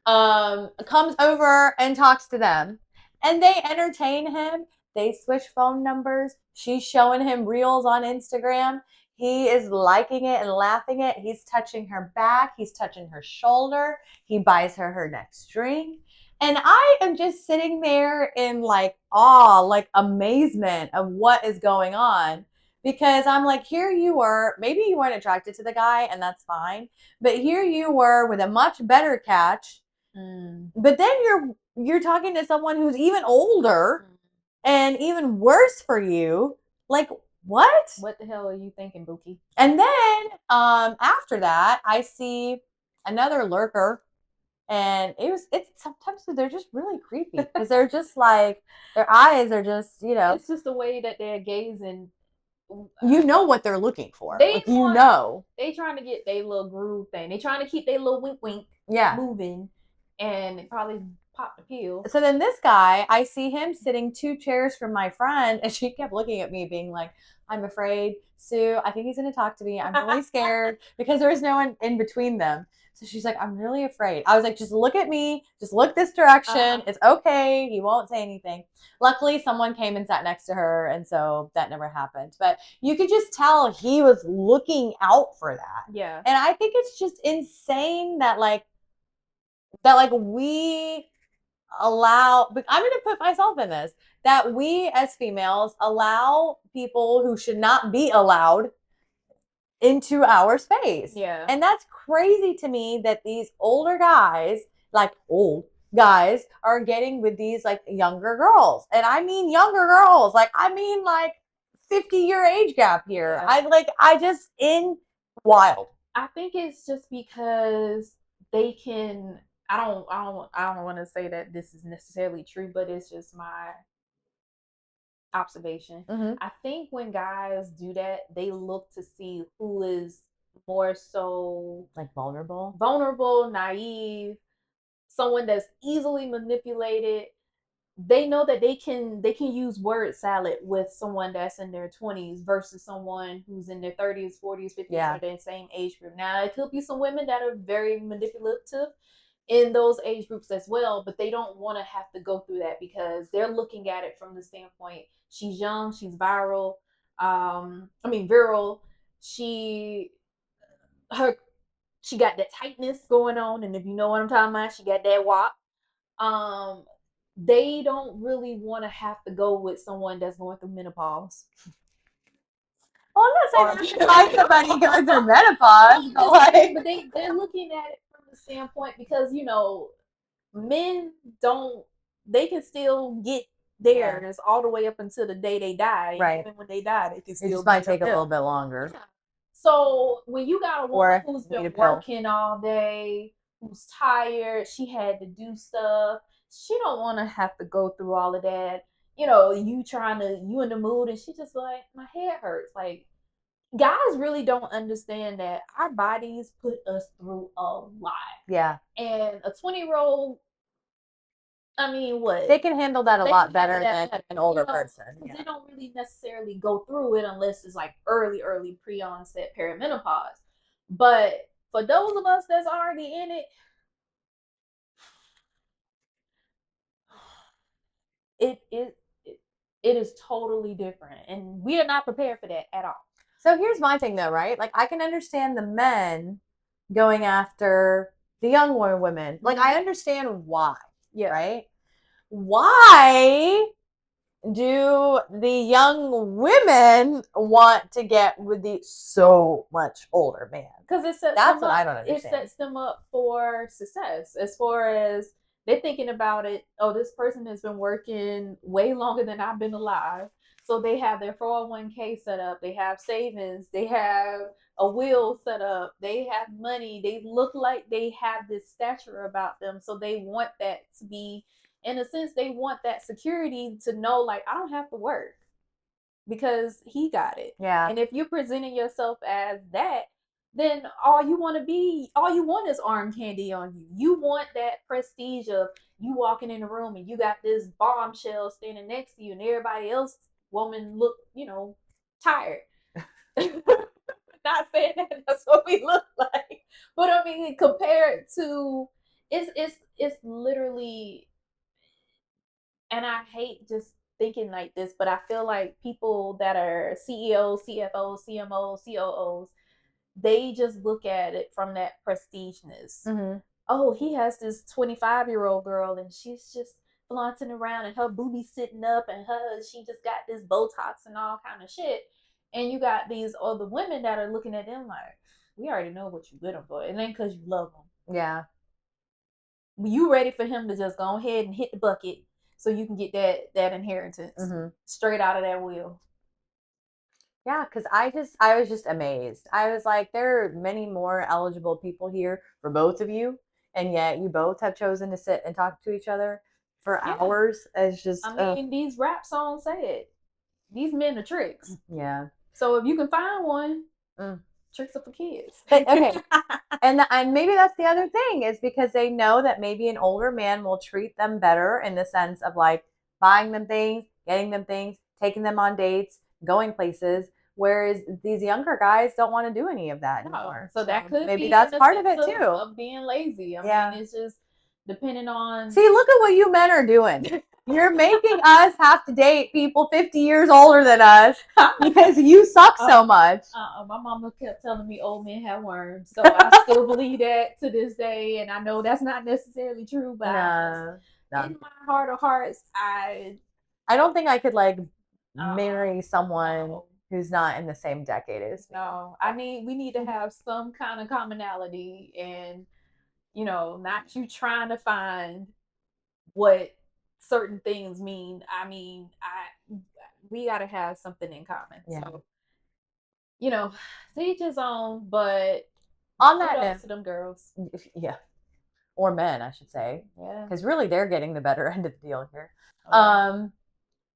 comes over and talks to them, and they entertain him. They switch phone numbers. She's showing him reels on Instagram. He is liking it and laughing it. He's touching her back. He's touching her shoulder. He buys her next drink. And I am just sitting there in like awe, like amazement of what is going on. Because I'm like, here you were, maybe you weren't attracted to the guy and that's fine. But here you were with a much better catch. But then you're talking to someone who's even older and even worse for you. Like, what? What the hell are you thinking, Buki? And then after that, I see another lurker And it's sometimes they're just really creepy because they're just like, their eyes are just, It's just the way that they're gazing. you know what they're looking for. They Like, want, they trying to get their little groove thing. They trying to keep their little wink wink Yeah. moving, and it probably pop the pill. So then this guy, I see him sitting 2 chairs from my friend, and she kept looking at me, being like, "I'm afraid, Sue. I think he's going to talk to me. I'm really scared," because there was no one in between them. So she's like, "I'm really afraid." I was like, "Just look at me. Just look this direction. It's okay. He won't say anything." Luckily, someone came and sat next to her, and so that never happened. But you could just tell he was looking out for that. Yeah. And I think it's just insane that we allow, I'm going to put myself in this, that we as females allow people who should not be allowed into our space. Yeah. And that's crazy to me that these older guys, like old guys, are getting with these like younger girls. And I mean younger girls. Like, I mean like 50-year age gap here. Yeah. I just in wild. I think it's just because they can. I don't want to say that this is necessarily true, but it's just my observation. Mm-hmm. I think when guys do that, they look to see who is more so like vulnerable, naive, someone that's easily manipulated. They know that they can use word salad with someone that's in their 20s versus someone who's in their 30s, 40s, 50s, Yeah. or the same age group. Now, it could be some women that are very manipulative in those age groups as well, but they don't want to have to go through that because they're looking at it from the standpoint, she's young, she's viral. Virile. She her she got that tightness going on, and if you know what I'm talking about, she got that wop. They don't really want to have to go with someone that's going through menopause. Well, I'm not saying that find somebody going through menopause, but they're looking at it from the standpoint because men don't. They can still get theirs all the way up until the day they die. Right. Even when they die, they can still. It just might take a little bit longer. Yeah. So when you got a woman who's been working all day, who's tired, she had to do stuff. She don't want to have to go through all of that. You in the mood, and she just like, my head hurts. Like, guys really don't understand that our bodies put us through a lot. Yeah. And a 20-year-old, what? They can handle that a lot better than an older person. Because they don't really necessarily go through it unless it's like early pre-onset perimenopause. But for those of us that's already in it is totally different, and we are not prepared for that at all. So here's my thing though, right? Like, I can understand the men going after the young women. Like, I understand why. Yeah. Right? Why do the young women want to get with the so much older man? Because that's what I don't understand. It sets them up for success as far as they're thinking about it. Oh, this person has been working way longer than I've been alive. So they have their 401k set up. They have savings. They have a will set up. They have money. They look like they have this stature about them. So they want that to be, in a sense, they want that security to know, like, I don't have to work because he got it. Yeah. And if you're presenting yourself as that, then all you want is arm candy on you. You want that prestige of you walking in the room and you got this bombshell standing next to you, and everybody else woman look, tired. Not saying that that's what we look like, but compared to, it's literally, and I hate just thinking like this, but I feel like people that are CEOs, CFOs, CMOs, COOs, they just look at it from that prestigeness. Mm-hmm. Oh, he has this 25-year-old girl, and she's just flaunting around, and her booby sitting up, and she just got this Botox and all kind of shit. And you got these other women that are looking at them like, we already know what you with him for. It ain't because you love him. Yeah. You ready for him to just go ahead and hit the bucket so you can get that inheritance straight out of that will. Yeah, because I was just amazed. I was like, there are many more eligible people here for both of you, and yet you both have chosen to sit and talk to each other for hours. It's just, I mean, these rap songs say it. These men are tricks. yeah. So if you can find one, tricks are for kids. But okay, and maybe that's the other thing, is because they know that maybe an older man will treat them better in the sense of like buying them things, getting them things, taking them on dates, going places. Whereas these younger guys don't want to do any of that anymore. So that could maybe be that's in part of sense it too. of being lazy. I mean, it's just depending on. See, look at what you men are doing. You're making us have to date people 50 years older than us because you suck so much. My mama kept telling me old men have worms, so I still believe that to this day, and I know that's not necessarily true, but No. in my heart of hearts, I don't think I could like marry someone who's not in the same decade as me. No, we need to have some kind of commonality, and not you trying to find what certain things mean. I mean, we got to have something in common. Yeah. So, to each his own. But on that note, to them girls, yeah, or men, I should say, yeah, because really they're getting the better end of the deal here.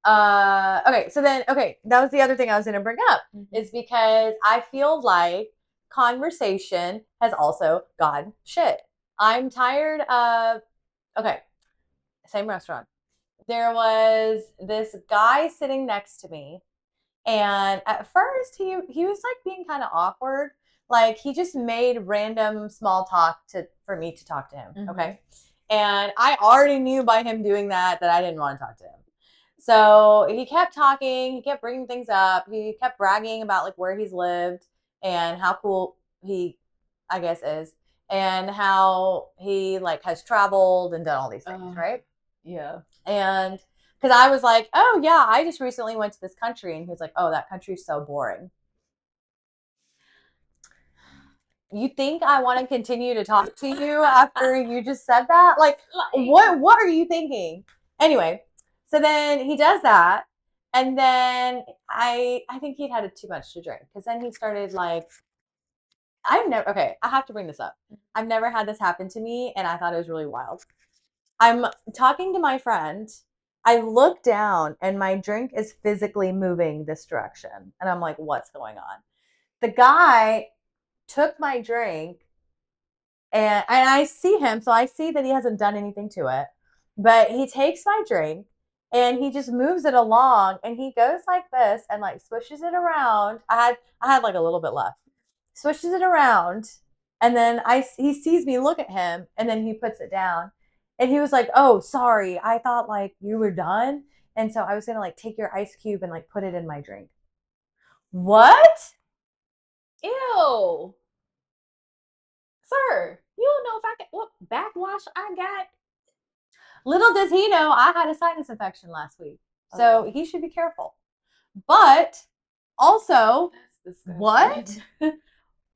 Okay, so then, that was the other thing I was going to bring up, is because I feel like conversation has also gotten shit. I'm tired of, same restaurant. There was this guy sitting next to me, and at first he was like being kind of awkward. Like he just made random small talk for me to talk to him. Okay. And I already knew by him doing that I didn't want to talk to him. So he kept talking, he kept bringing things up, he kept bragging about like where he's lived and how cool he, I guess, is, and how he like has traveled and done all these things, right? Yeah. And because I was like, oh yeah, I just recently went to this country, and he was like, oh, that country's so boring. You think I want to continue to talk to you after you just said that? Like what are you thinking? Anyway, so then he does that, and then I think he'd had too much to drink, because then he started like, I have to bring this up. I've never had this happen to me, and I thought it was really wild. I'm talking to my friend. I look down, and my drink is physically moving this direction, and I'm like, what's going on? The guy took my drink, and I see him, so I see that he hasn't done anything to it, but he takes my drink and he just moves it along, and he goes like this and like swishes it around. I had like a little bit left. Swishes it around, and then he sees me look at him, and then he puts it down, and he was like, "Oh, sorry, I thought like you were done, and so I was gonna like take your ice cube and like put it in my drink." What? Ew. Sir, you don't know if I can what backwash I got. Little does he know I had a sinus infection last week, so he should be careful. But also, what?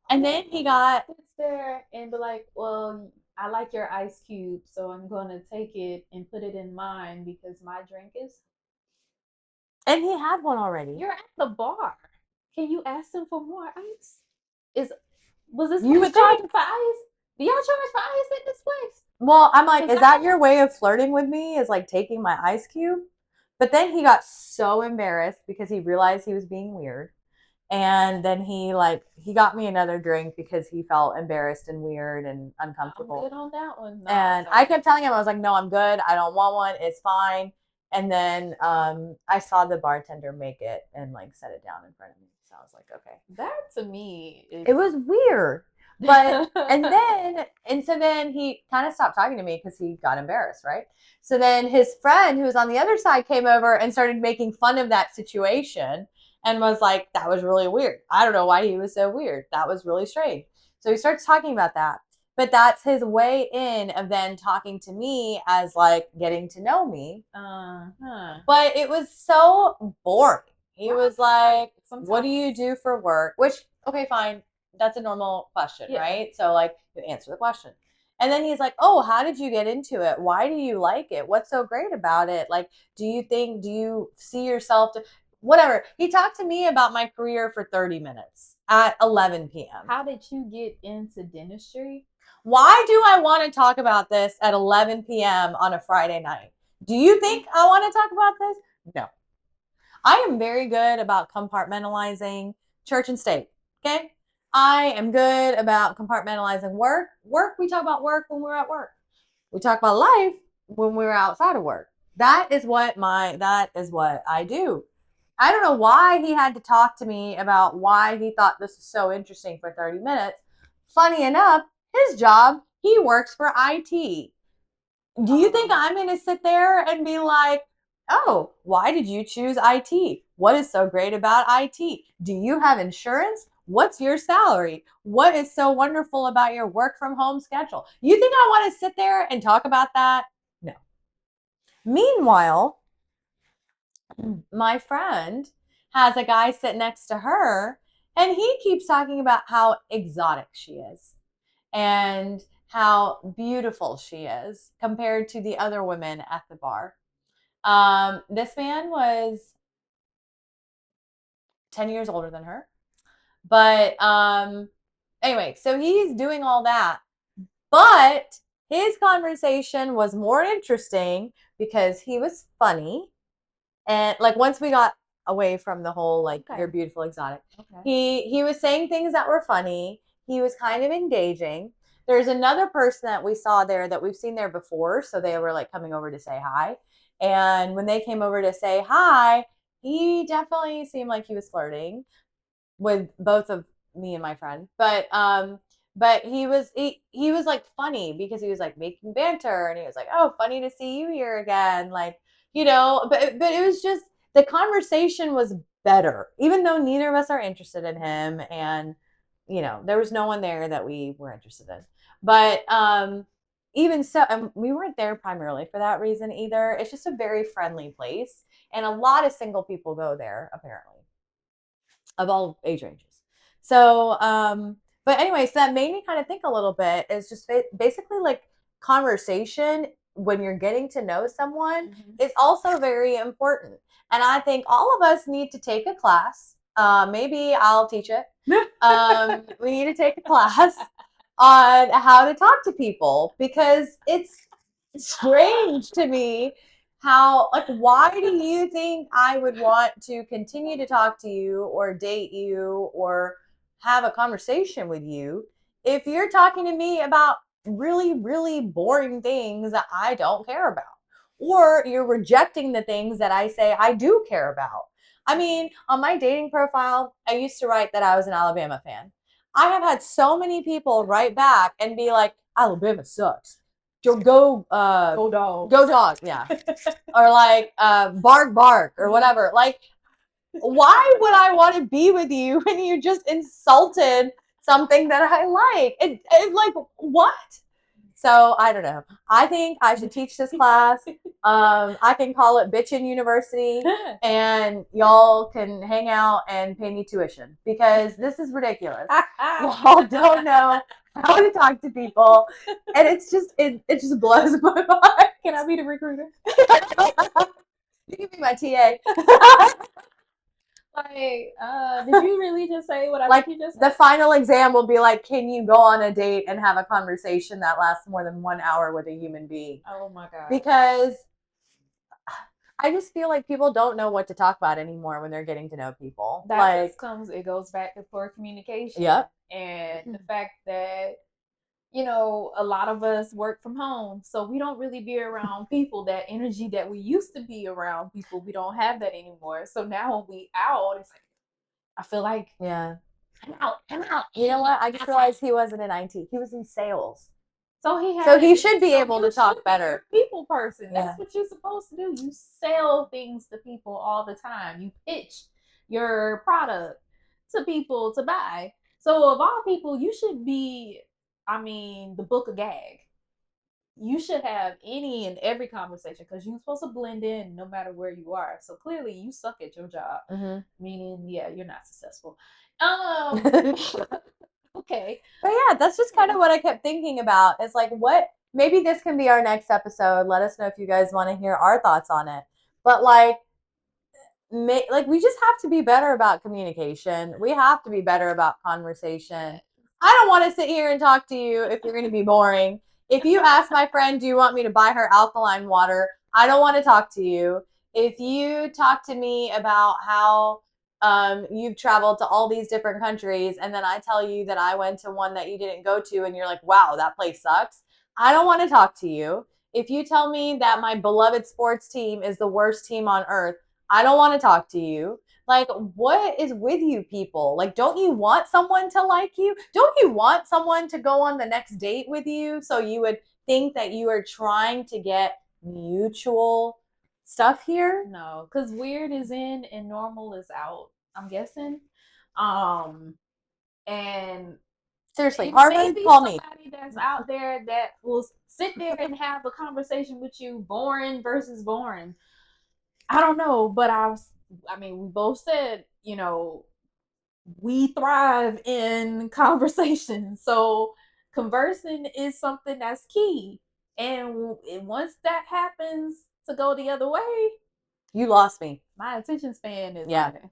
And then he got there and be like, "Well, I like your ice cube, so I'm going to take it and put it in mine because my drink is." And he had one already. You're at the bar. Can you ask him for more ice? Was this you charging for ice? Do y'all charge for ice at this place? Well, I'm like, is that your way of flirting with me? Is like taking my ice cube? But then he got so embarrassed because he realized he was being weird. And then he got me another drink because he felt embarrassed and weird and uncomfortable. I'm good on that one. No, and I kept telling him, I was like, no, I'm good. I don't want one. It's fine. And then I saw the bartender make it and like set it down in front of me. So I was like, okay. That to me, it was weird. But so then he kind of stopped talking to me because he got embarrassed, right? So then his friend who was on the other side came over and started making fun of that situation and was like, that was really weird. I don't know why he was so weird. That was really strange. So he starts talking about that. But that's his way in of then talking to me as like getting to know me. But it was so boring. He was like, what do you do for work? Which, okay, fine. That's a normal question, right? So like you answer the question. And then he's like, oh, how did you get into it? Why do you like it? What's so great about it? Like, do you see yourself whatever. He talked to me about my career for 30 minutes at 11 p.m. How did you get into dentistry? Why do I want to talk about this at 11 p.m. on a Friday night? Do you think I want to talk about this? No. I am very good about compartmentalizing church and state. Okay. I am good about compartmentalizing work. Work, we talk about work when we're at work. We talk about life when we're outside of work. That is what I do. I don't know why he had to talk to me about why he thought this was so interesting for 30 minutes. Funny enough, his job, he works for IT. Do you think I'm going to sit there and be like, oh, why did you choose IT? What is so great about IT? Do you have insurance? What's your salary? What is so wonderful about your work from home schedule? You think I want to sit there and talk about that? No. Meanwhile, my friend has a guy sit next to her, and he keeps talking about how exotic she is and how beautiful she is compared to the other women at the bar. This man was 10 years older than her. But anyway, so he's doing all that. But his conversation was more interesting because he was funny. And like once we got away from the whole like you're beautiful exotic, he was saying things that were funny. He was kind of engaging. There's another person that we saw there that we've seen there before, so they were like coming over to say hi. And when they came over to say hi, he definitely seemed like he was flirting with both of me and my friend. But he was like funny because he was like making banter and he was like, "Oh, funny to see you here again." Like, but it was just the conversation was better, even though neither of us are interested in him, and there was no one there that we were interested in. But even so, we weren't there primarily for that reason either. It's just a very friendly place, and a lot of single people go there apparently, of all age ranges. So, but anyway, so that made me kind of think a little bit. Is just basically like conversation when you're getting to know someone is also very important. And I think all of us need to take a class. Maybe I'll teach it. We need to take a class on how to talk to people because it's strange to me how, like, why do you think I would want to continue to talk to you or date you or have a conversation with you if you're talking to me about really, really boring things that I don't care about? Or you're rejecting the things that I say I do care about. I mean, on my dating profile, I used to write that I was an Alabama fan. I have had so many people write back and be like, Alabama sucks. Go dog, go dog, yeah. Or like bark bark or whatever. Like, why would I want to be with you when you just insulted something that I like? And like, what? So I don't know. I think I should teach this class. I can call it Bitchin' University, and y'all can hang out and pay me tuition because this is ridiculous. Y'all don't know how to talk to people, and it's just it just blows my mind. Can I be the recruiter? You can be my TA. Like, did you really just say what I like think you just said? The said? final exam will be like, can you go on a date and have a conversation that lasts more than 1 hour with a human being? Oh my god! Because I just feel like people don't know what to talk about anymore when they're getting to know people. That like, just comes. It goes back to poor communication. Yep. And the fact that a lot of us work from home, so we don't really be around people. That energy that we used to be around people, we don't have that anymore. So now when we out, it's like I feel like Yeah. I'm out. I'm out. You know what? I just realized he wasn't in IT. He was in sales. So he should be able to talk better. People person. That's what you're supposed to do. You sell things to people all the time. You pitch your product to people to buy. So of all people, you should be, the book of gag. You should have any and every conversation because you're supposed to blend in no matter where you are. So clearly you suck at your job. Meaning, yeah, you're not successful. Okay. But yeah, that's just kind of what I kept thinking about. It's like, maybe this can be our next episode. Let us know if you guys want to hear our thoughts on it. But like we just have to be better about communication. We have to be better about conversation. I don't want to sit here and talk to you if you're going to be boring. If you ask my friend, do you want me to buy her alkaline water? I don't want to talk to you. If you talk to me about how you've traveled to all these different countries and then I tell you that I went to one that you didn't go to and you're like, wow, that place sucks, I don't want to talk to you. If you tell me that my beloved sports team is the worst team on earth, I don't want to talk to you. Like, what is with you people? Like, don't you want someone to like you? Don't you want someone to go on the next date with you? So you would think that you are trying to get mutual stuff here? No, because weird is in and normal is out, I'm guessing. Um, and Seriously, it may Harvard, be call me. somebody that's out there that will sit there and have a conversation with you, boring versus boring. I don't know, but I mean, we both said, we thrive in conversation. So conversing is something that's key. And once that happens to go the other way, You lost me. my attention span is Yeah. like,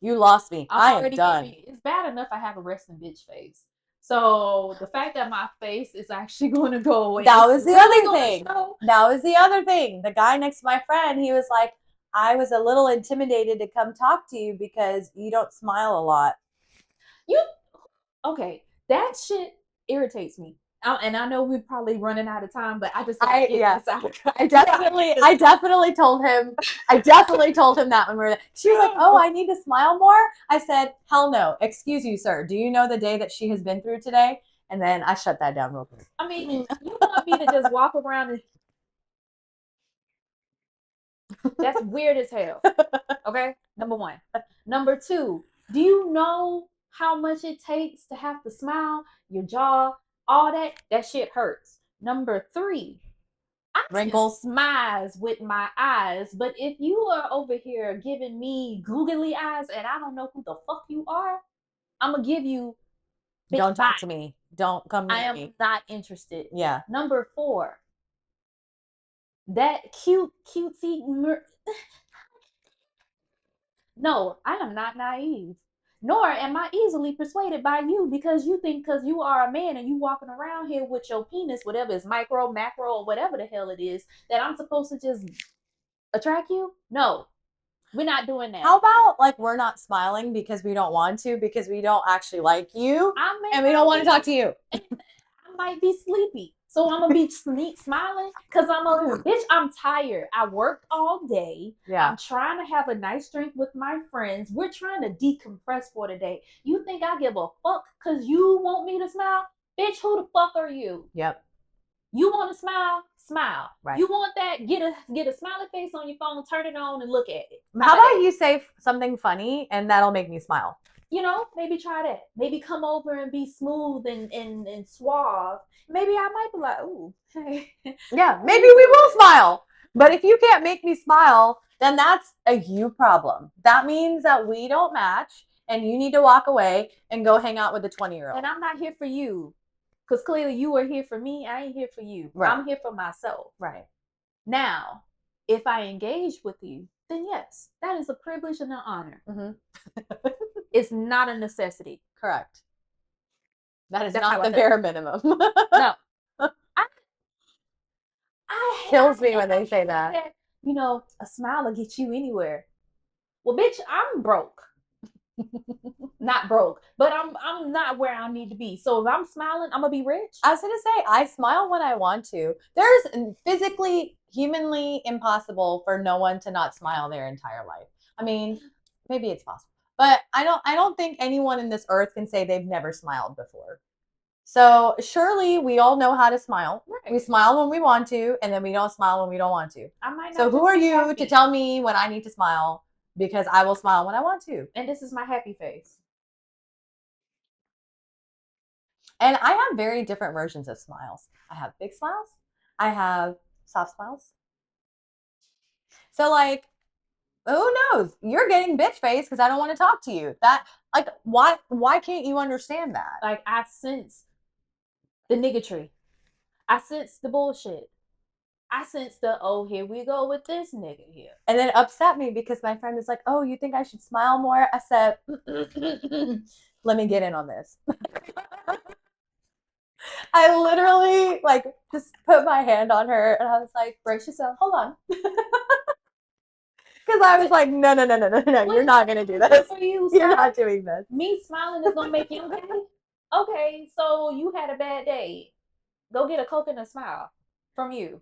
You lost me. I am done. it's bad enough I have a resting bitch face. So the fact that my face is actually going to go away. That was the really other thing. That was the other thing. The guy next to my friend, he was like, I was a little intimidated to come talk to you because you don't smile a lot. Okay, that shit irritates me. And I know we're probably running out of time, but I just I definitely told him. I definitely told him that when we were there. She was like, "Oh, I need to smile more." I said, "Hell no! Excuse you, sir. Do you know the day that she has been through today?" And then I shut that down real quick. I mean, you want me to just walk around and that's weird as hell. Okay, number one. Number two, do you know how much it takes to have to smile, your jaw, all that? That shit hurts. Number three, I Wrinkles, smiles with my eyes, but if you are over here giving me googly eyes and I don't know who the fuck you are, I'm gonna give you. Don't talk to me. Don't come near me. I am not interested. Yeah. Number four, that cutesy. No, I am not naive. Nor am I easily persuaded by you because you think because you are a man and you walking around here with your penis, whatever is micro, macro, or whatever the hell it is, that I'm supposed to just attract you? No, we're not doing that. How about like we're not smiling because we don't want to, because we don't actually like you, and we don't want to talk to you. I might be sleepy. So I'm gonna be smiling because bitch, I'm tired. I worked all day. Yeah. I'm trying to have a nice drink with my friends. We're trying to decompress for the day. You think I give a fuck because you want me to smile? Bitch, who the fuck are you? Yep. You want to smile? Smile. Right. You want that? Get a smiley face on your phone, turn it on, and look at it. How about you say something funny and that'll make me smile? Maybe try that. Maybe come over and be smooth and suave. Maybe I might be like, ooh, hey. Yeah, maybe we will smile. But if you can't make me smile, then that's a you problem. That means that we don't match and you need to walk away and go hang out with a 20-year-old. And I'm not here for you. Because clearly you are here for me. I ain't here for you. Right. I'm here for myself. Right. Now, if I engage with you, then yes, that is a privilege and an honor. Mm-hmm. It's not a necessity. Correct. That is not the bare minimum. No. Kills me when they say that. A smile will get you anywhere. Well, bitch, I'm broke. Not broke, but I'm not where I need to be. So if I'm smiling, I'm gonna be rich. I was gonna say I smile when I want to. There's physically, humanly impossible for no one to not smile their entire life. I mean, maybe it's possible, but I don't think anyone in this earth can say they've never smiled before. So surely we all know how to smile. Right. We smile when we want to, and then we don't smile when we don't want to. So who are you to tell me when I need to smile? Because I will smile when I want to. And this is my happy face. And I have very different versions of smiles. I have big smiles. I have soft smiles. So like, who knows? You're getting bitch face because I don't want to talk to you. That like why can't you understand that? Like I sense the niggatry. I sense the bullshit. I sense the, oh, here we go with this nigga here. And then it upset me because my friend is like, oh, you think I should smile more? I said, let me get in on this. I literally like just put my hand on her and I was like, Brace yourself. hold on. Because I was like, no, no, no, no, no, no, you're not going to do this. For you, You're sir, not doing this. me smiling is gonna make you okay. Okay, so you had a bad day. Go get a Coke and a smile from you.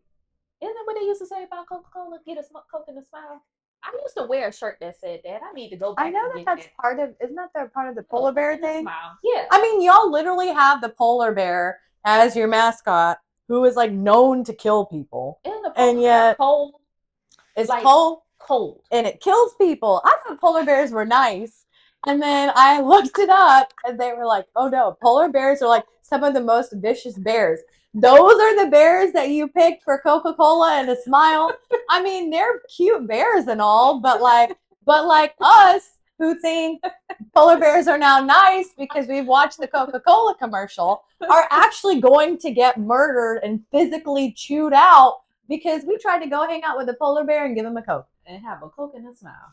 Isn't that what they used to say about Coca Cola? Get a Coke and a smile. I used to wear a shirt that said that. I need to go I back know and that get that's that. part of, isn't that part of the polar bear And a thing? smile. Yeah. I mean, y'all literally have the polar bear as your mascot who is like known to kill people. And the polar And yet cold. it's Like cold and it kills people. I thought polar bears were nice. And then I looked it up and they were like, oh no, polar bears are like some of the most vicious bears. Those are the bears that you picked for Coca-Cola and a smile. I mean, they're cute bears and all, but like us who think polar bears are now nice because we've watched the Coca-Cola commercial are actually going to get murdered and physically chewed out because we tried to go hang out with a polar bear and give him a Coke. And have a Coke and a smile.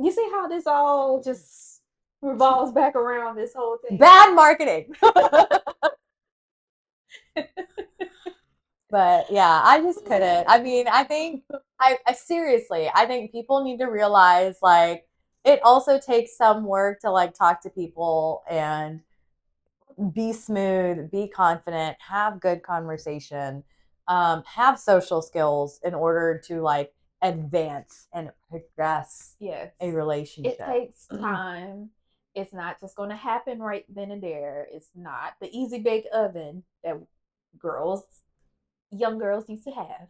You see how this all just revolves back around this whole thing? Bad marketing. But yeah, I just couldn't. I mean, I think I seriously, I think people need to realize like it also takes some work to like talk to people and be smooth, be confident, have good conversation, have social skills in order to like advance and progress Yes. a relationship. It takes time. It's not just going to happen right then and there. It's not the easy bake oven that girls, young girls used to have.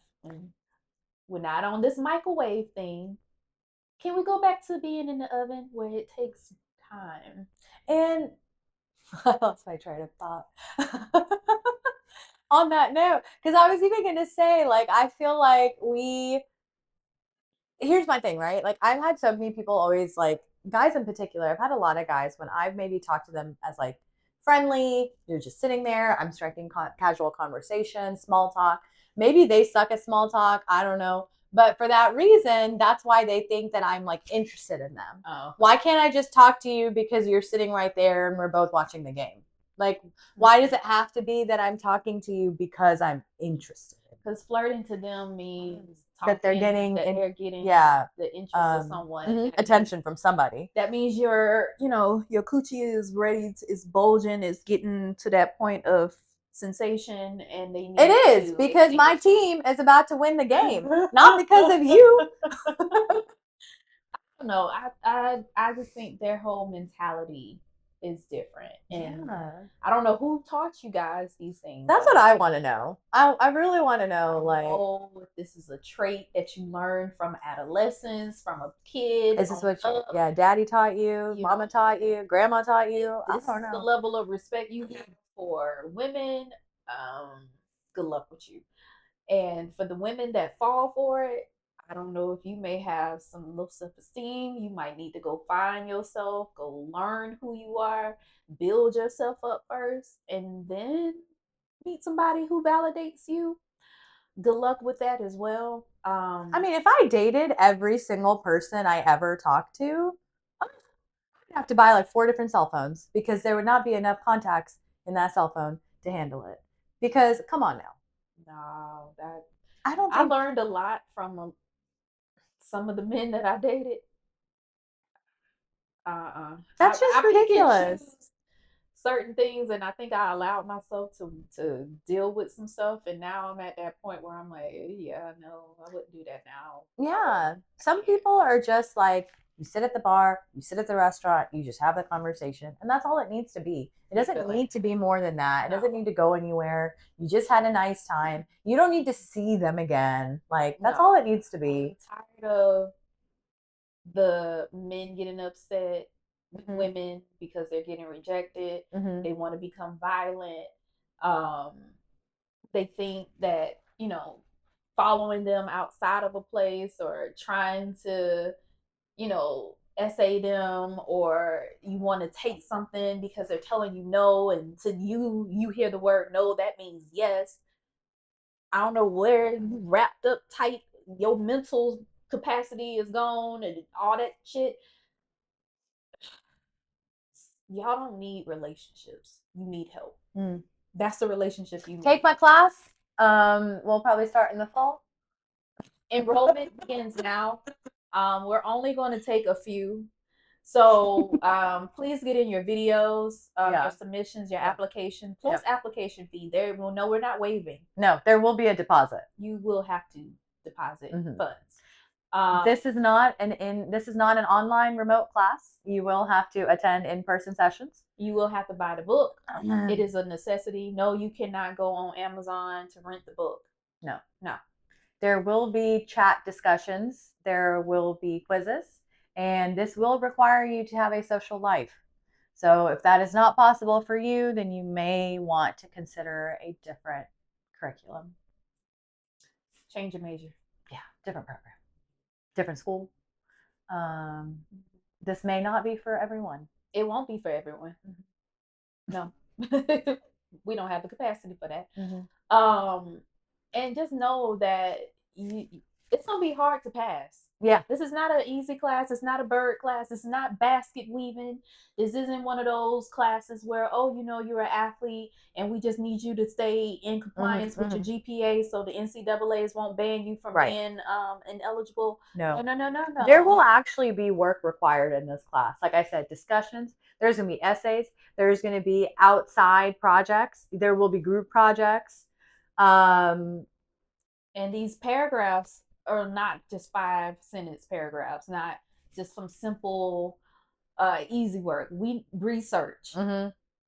We're not on this microwave thing. Can we go back to being in the oven where it takes time? And I lost my train of thought. On that note, because I was even going to say, like, I feel like here's my thing, right? Like, I've had so many people always, like, guys in particular, I've had a lot of guys when I've maybe talked to them as, like, friendly, you're just sitting there, I'm striking casual conversation, small talk. Maybe they suck at small talk, I don't know. But for that reason, that's why they think that I'm like interested in them. Oh. Why can't I just talk to you because you're sitting right there and we're both watching the game? Like, why does it have to be that I'm talking to you because I'm interested? Because flirting to them means that they're getting the interest of someone, attention from somebody. That means your coochie is ready, is bulging, is getting to that point of sensation, and they need it is because my team is about to win the game, not because of you. No, I just think their whole mentality is different, and I don't know who taught you guys these things. That's what I want to know. I really want to know, like, oh, this is a trait that you learned from adolescence, from a kid. Is this what daddy taught you, mama taught you, grandma taught you? This is the level of respect you have for women. Good luck with you. And for the women that fall for it, I don't know if you may have some low self-esteem. You might need to go find yourself, go learn who you are, build yourself up first, and then meet somebody who validates you. Good luck with that as well. I mean, if I dated every single person I ever talked to, I'd have to buy like 4 different cell phones because there would not be enough contacts in that cell phone to handle it. Because come on now. No, that I learned a lot from some of the men that I dated. That's just ridiculous. Certain things, and I think I allowed myself to deal with some stuff, and now I'm at that point where I'm like, yeah, no, I wouldn't do that now. Yeah, some people are just like, you sit at the bar, you sit at the restaurant, you just have the conversation, and that's all it needs to be. It doesn't need to be more than that. It doesn't need to go anywhere. You just had a nice time. You don't need to see them again. Like, that's all it needs to be. I'm tired of the men getting upset with women because they're getting rejected. They want to become violent. They think that, following them outside of a place or trying to, essay them, or you want to take something because they're telling you no, and to you hear the word no, that means yes. I don't know where you wrapped up tight, your mental capacity is gone and all that shit. y'all don't need relationships. You need help. Mm. That's the relationship you need. Take my class. We'll probably start in the fall. Enrollment begins now. We're only going to take a few. So please get in your videos, your submissions, your application, plus application fee. There, well, no, we're not waiving. No, there will be a deposit. You will have to deposit funds. This is not an online remote class. You will have to attend in-person sessions. You will have to buy the book. It is a necessity. No, you cannot go on Amazon to rent the book. No. No. There will be chat discussions. There will be quizzes. And this will require you to have a social life. So if that is not possible for you, then you may want to consider a different curriculum. Change your major. Yeah, different program. Different school. This may not be for everyone. It won't be for everyone. No. We don't have the capacity for that. And just know that it's going to be hard to pass. Yeah. This is not an easy class. It's not a bird class. It's not basket weaving. This isn't one of those classes where, oh, you know, you're an athlete and we just need you to stay in compliance with your GPA so the NCAAs won't ban you from being ineligible. No. No. There will actually be work required in this class. Like I said, discussions. There's going to be essays. There's going to be outside projects. There will be group projects. And these paragraphs are not just 5-sentence paragraphs, not just some simple, easy work. We research,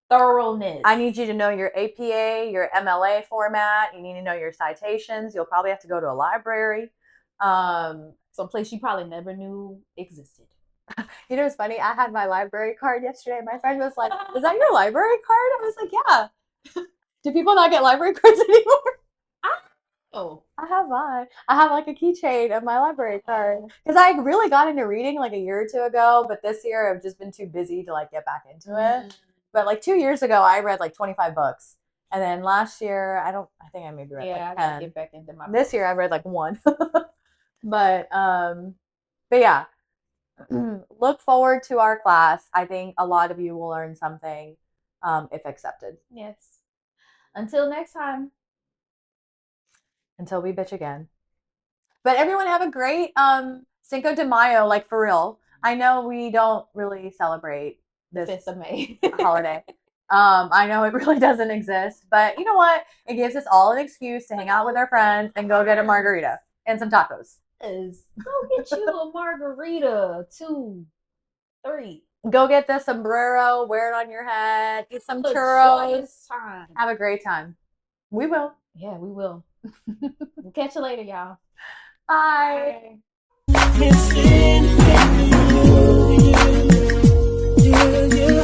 thoroughness. I need you to know your APA, your MLA format. You need to know your citations. You'll probably have to go to a library. Someplace you probably never knew existed. You know, it's funny. I had my library card yesterday. My friend was like, "Is that your library card?" I was like, "Yeah." Do people not get library cards anymore? Oh, I have mine. I have like a keychain of my library card because I really got into reading like a year or two ago, but this year I've just been too busy to like get back into it. But like 2 years ago, I read like 25 books, and then last year I think I maybe read like 10. I gotta get back into my. This year I read like 1. but yeah, look forward to our class. I think a lot of you will learn something if accepted. Yes. Until next time. Until we bitch again. But everyone have a great Cinco de Mayo, like for real. I know we don't really celebrate this 5th of May holiday. I know it really doesn't exist, but you know what? It gives us all an excuse to hang out with our friends and go get a margarita and some tacos. Go get you a margarita, 2, 3. Go get the sombrero, wear it on your head, eat some churros. Have a great time. We will. Yeah, we will. We'll catch you later, y'all. Bye. Bye.